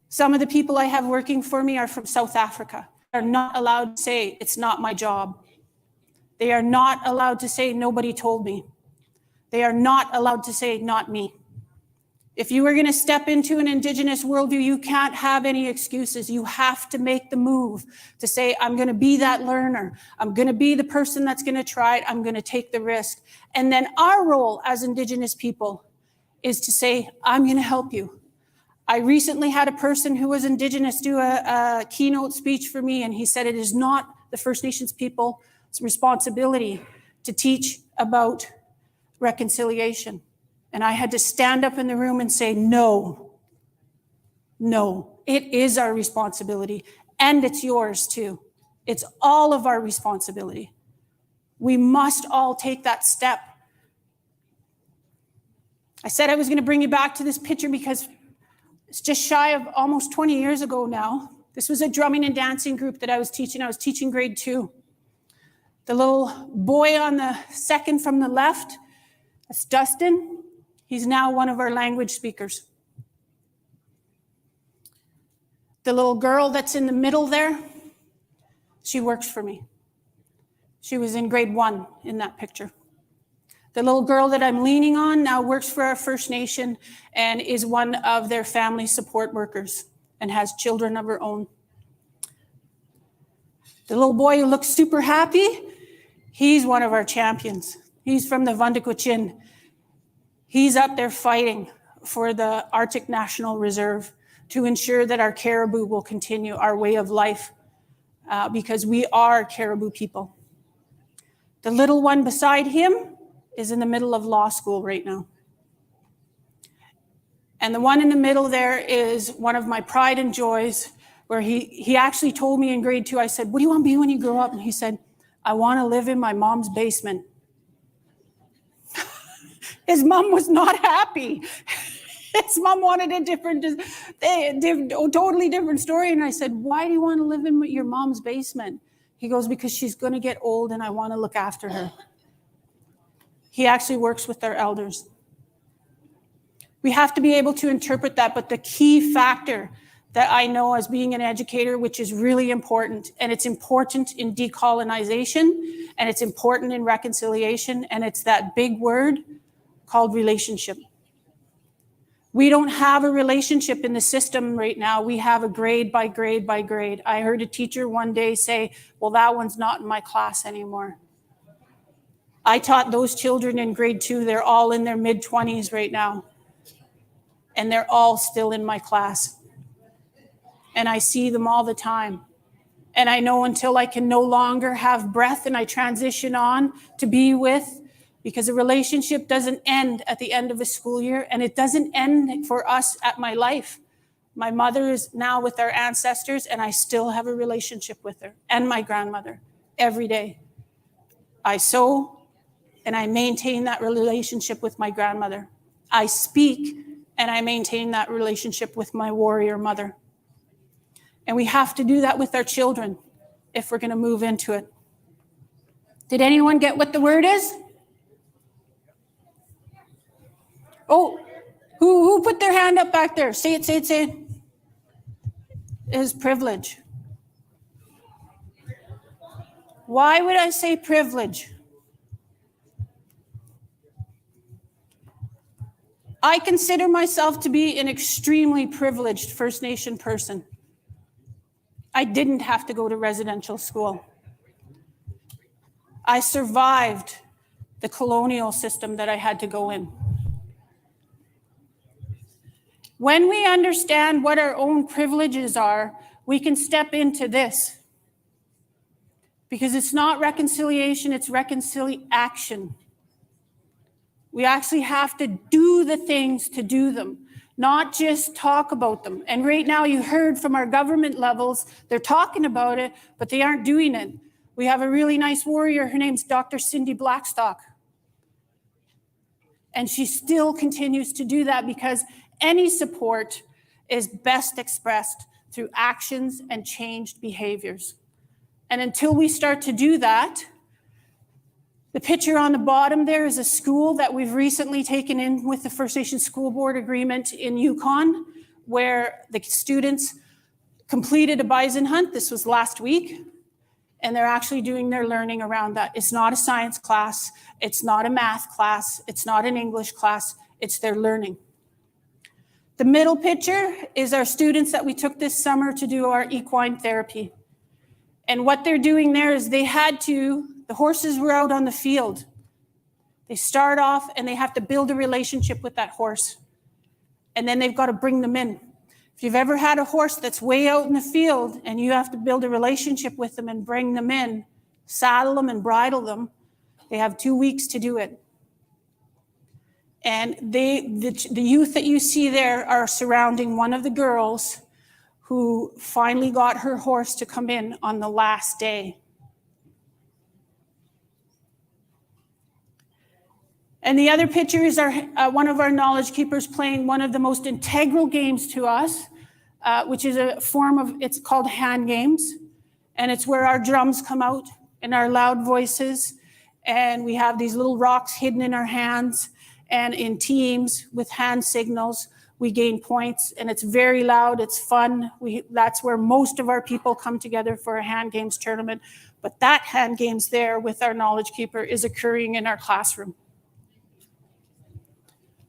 [SPEAKER 11] Some of the people I have working for me are from South Africa. They're not allowed to say, it's not my job. They are not allowed to say, nobody told me. They are not allowed to say, not me. If you are going to step into an Indigenous worldview, you can't have any excuses. You have to make the move to say, I'm going to be that learner. I'm going to be the person that's going to try it. I'm going to take the risk. And then our role as Indigenous people is to say, I'm going to help you. I recently had a person who was Indigenous do a keynote speech for me, and he said it is not the First Nations people's responsibility to teach about reconciliation. And I had to stand up in the room and say, no, it is our responsibility. And it's yours too. It's all of our responsibility. We must all take that step. I said I was going to bring you back to this picture because it's just shy of almost 20 years ago now. This was a drumming and dancing group that I was teaching. I was teaching grade 2. The little boy on the second from the left, that's Dustin. He's now one of our language speakers. The little girl that's in the middle there, she works for me. She was in grade 1 in that picture. The little girl that I'm leaning on now works for our First Nation and is one of their family support workers and has children of her own. The little boy who looks super happy, he's one of our champions. He's from the Wundikwachin. He's up there fighting for the Arctic National Reserve to ensure that our caribou will continue our way of life because we are caribou people. The little one beside him is in the middle of law school right now. And the one in the middle there is one of my pride and joys, where he actually told me in grade 2, I said, what do you want to be when you grow up? And he said, I want to live in my mom's basement. His mom was not happy. His mom wanted a totally different story. And I said, why do you want to live in your mom's basement? He goes, because she's going to get old and I want to look after her. He actually works with our elders. We have to be able to interpret that, but the key factor that I know as being an educator, which is really important, and it's important in decolonization, and it's important in reconciliation, and it's that big word called relationship. We don't have a relationship in the system right now. We have a grade by grade by grade. I heard a teacher one day say, well, that one's not in my class anymore. I taught those children in grade 2. They're all in their mid-20s right now. And they're all still in my class. And I see them all the time. And I know until I can no longer have breath and I transition on to be with, because a relationship doesn't end at the end of a school year, and it doesn't end for us at my life. My mother is now with our ancestors, and I still have a relationship with her, and my grandmother every day. I sew, and I maintain that relationship with my grandmother. I speak, and I maintain that relationship with my warrior mother. And we have to do that with our children if we're going to move into it. Did anyone get what the word is? Oh, who put their hand up back there? Say it. It is privilege. Why would I say privilege? I consider myself to be an extremely privileged First Nation person. I didn't have to go to residential school. I survived the colonial system that I had to go in. When we understand what our own privileges are, we can step into this. Because it's not reconciliation, it's reconciliation. We actually have to do the things to do them, not just talk about them. And right now you heard from our government levels, they're talking about it, but they aren't doing it. We have a really nice warrior, her name's Dr. Cindy Blackstock. And she still continues to do that because any support is best expressed through actions and changed behaviors. And until we start to do that, the picture on the bottom there is a school that we've recently taken in with the First Nation School Board agreement in Yukon, where the students completed a bison hunt. This was last week. And they're actually doing their learning around that. It's not a science class. It's not a math class. It's not an English class. It's their learning. The middle picture is our students that we took this summer to do our equine therapy. And what they're doing there is the horses were out on the field. They start off and they have to build a relationship with that horse. And then they've got to bring them in. If you've ever had a horse that's way out in the field and you have to build a relationship with them and bring them in, saddle them and bridle them, they have 2 weeks to do it. And the youth that you see there are surrounding one of the girls who finally got her horse to come in on the last day. And the other picture is one of our knowledge keepers playing one of the most integral games to us, which is a form of, it's called hand games. And it's where our drums come out in our loud voices. And we have these little rocks hidden in our hands. And in teams with hand signals, we gain points. And it's very loud, it's fun. That's where most of our people come together for a hand games tournament. But that hand games there with our knowledge keeper is occurring in our classroom.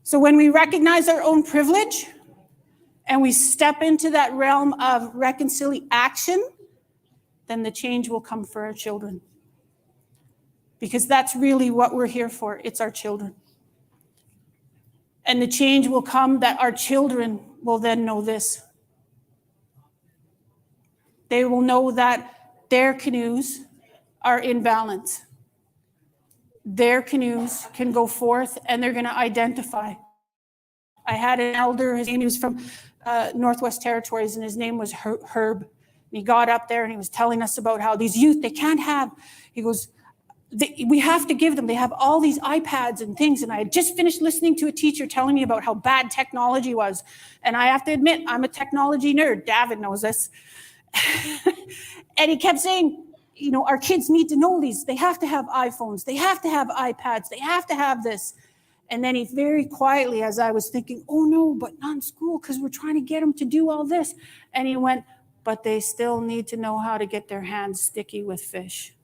[SPEAKER 11] So when we recognize our own privilege and we step into that realm of reconciliation, then the change will come for our children. Because that's really what we're here for. It's our children. And the change will come that our children will then know this. They will know that their canoes are in balance. Their canoes can go forth and they're going to identify. I had an elder, his name was from Northwest Territories, and his name was Herb. And he got up there and he was telling us about how these youth, they can't have, he goes, we have to give them, they have all these iPads and things. And I had just finished listening to a teacher telling me about how bad technology was. And I have to admit, I'm a technology nerd. David knows this. And he kept saying, you know, our kids need to know these. They have to have iPhones. They have to have iPads. They have to have this. And then he very quietly, as I was thinking, oh no, but not in school because we're trying to get them to do all this. And he went, but they still need to know how to get their hands sticky with fish.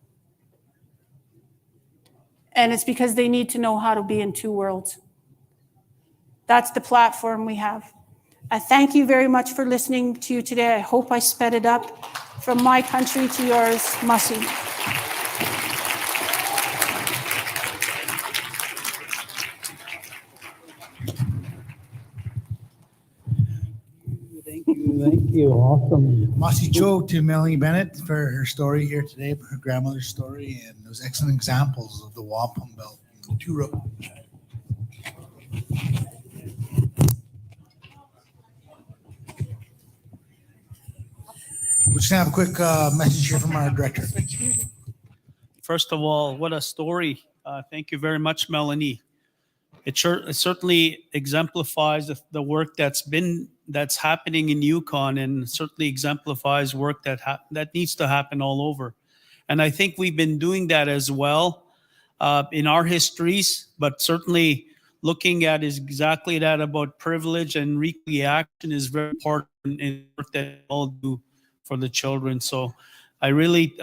[SPEAKER 11] And it's because they need to know how to be in two worlds. That's the platform we have. I thank you very much for listening to you today. I hope I sped it up. From my country to yours, Mussy.
[SPEAKER 3] Thank you. Awesome. Mossy Cho to Melanie Bennett for her story here today, her grandmother's story, and those excellent examples of the Wampum Belt and the Two-Rope. We're just going to have a quick message here from our director.
[SPEAKER 2] First of all, what a story. Thank you very much, Melanie. It certainly exemplifies the work that's happening in Yukon, and certainly exemplifies work that needs to happen all over. And I think we've been doing that as well in our histories, but certainly looking at is exactly that about privilege and reaction is very important in work that we all do for the children. So I really,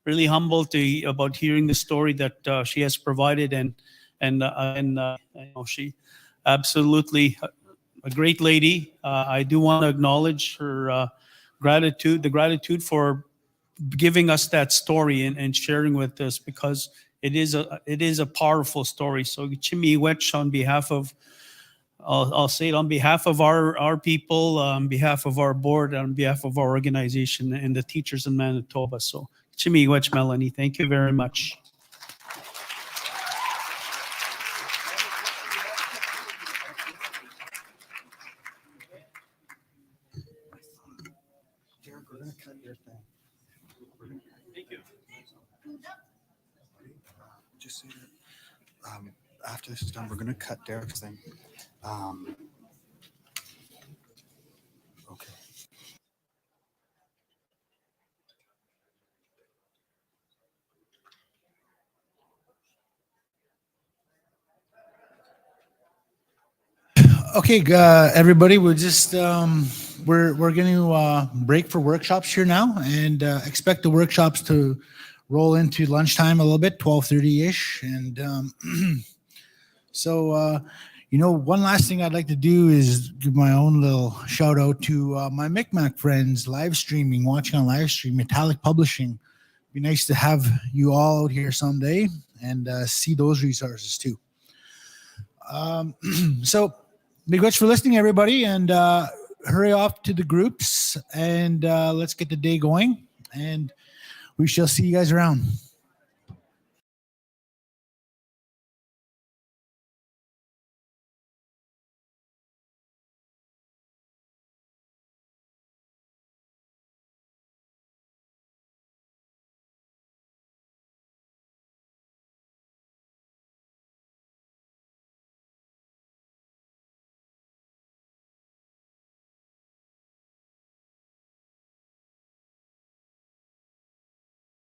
[SPEAKER 2] really humbled about hearing the story that she has provided, and you know, she absolutely a great lady. I do want to acknowledge her gratitude, the gratitude for
[SPEAKER 17] giving us that story and sharing with us, because it is a powerful story. So Chimiwech, on behalf of, I'll say it on behalf of our people, on behalf of our board, on behalf of our organization and the teachers in Manitoba. So Chimiwech, Melanie, thank you very much.
[SPEAKER 18] We're gonna cut your thing.
[SPEAKER 17] Thank you.
[SPEAKER 18] Just so that, after this is done, we're gonna cut Derek's thing. Okay.
[SPEAKER 3] Okay, everybody, we're just we're going to break for workshops here now, and expect the workshops to roll into lunchtime a little bit, 12:30 ish, and so one last thing I'd like to do is give my own little shout out to my Micmac friends live streaming, watching on live stream, Metallic Publishing. Be nice to have you all out here someday and see those resources too. So. Big much for listening, everybody, and hurry off to the groups, and let's get the day going, and we shall see you guys around.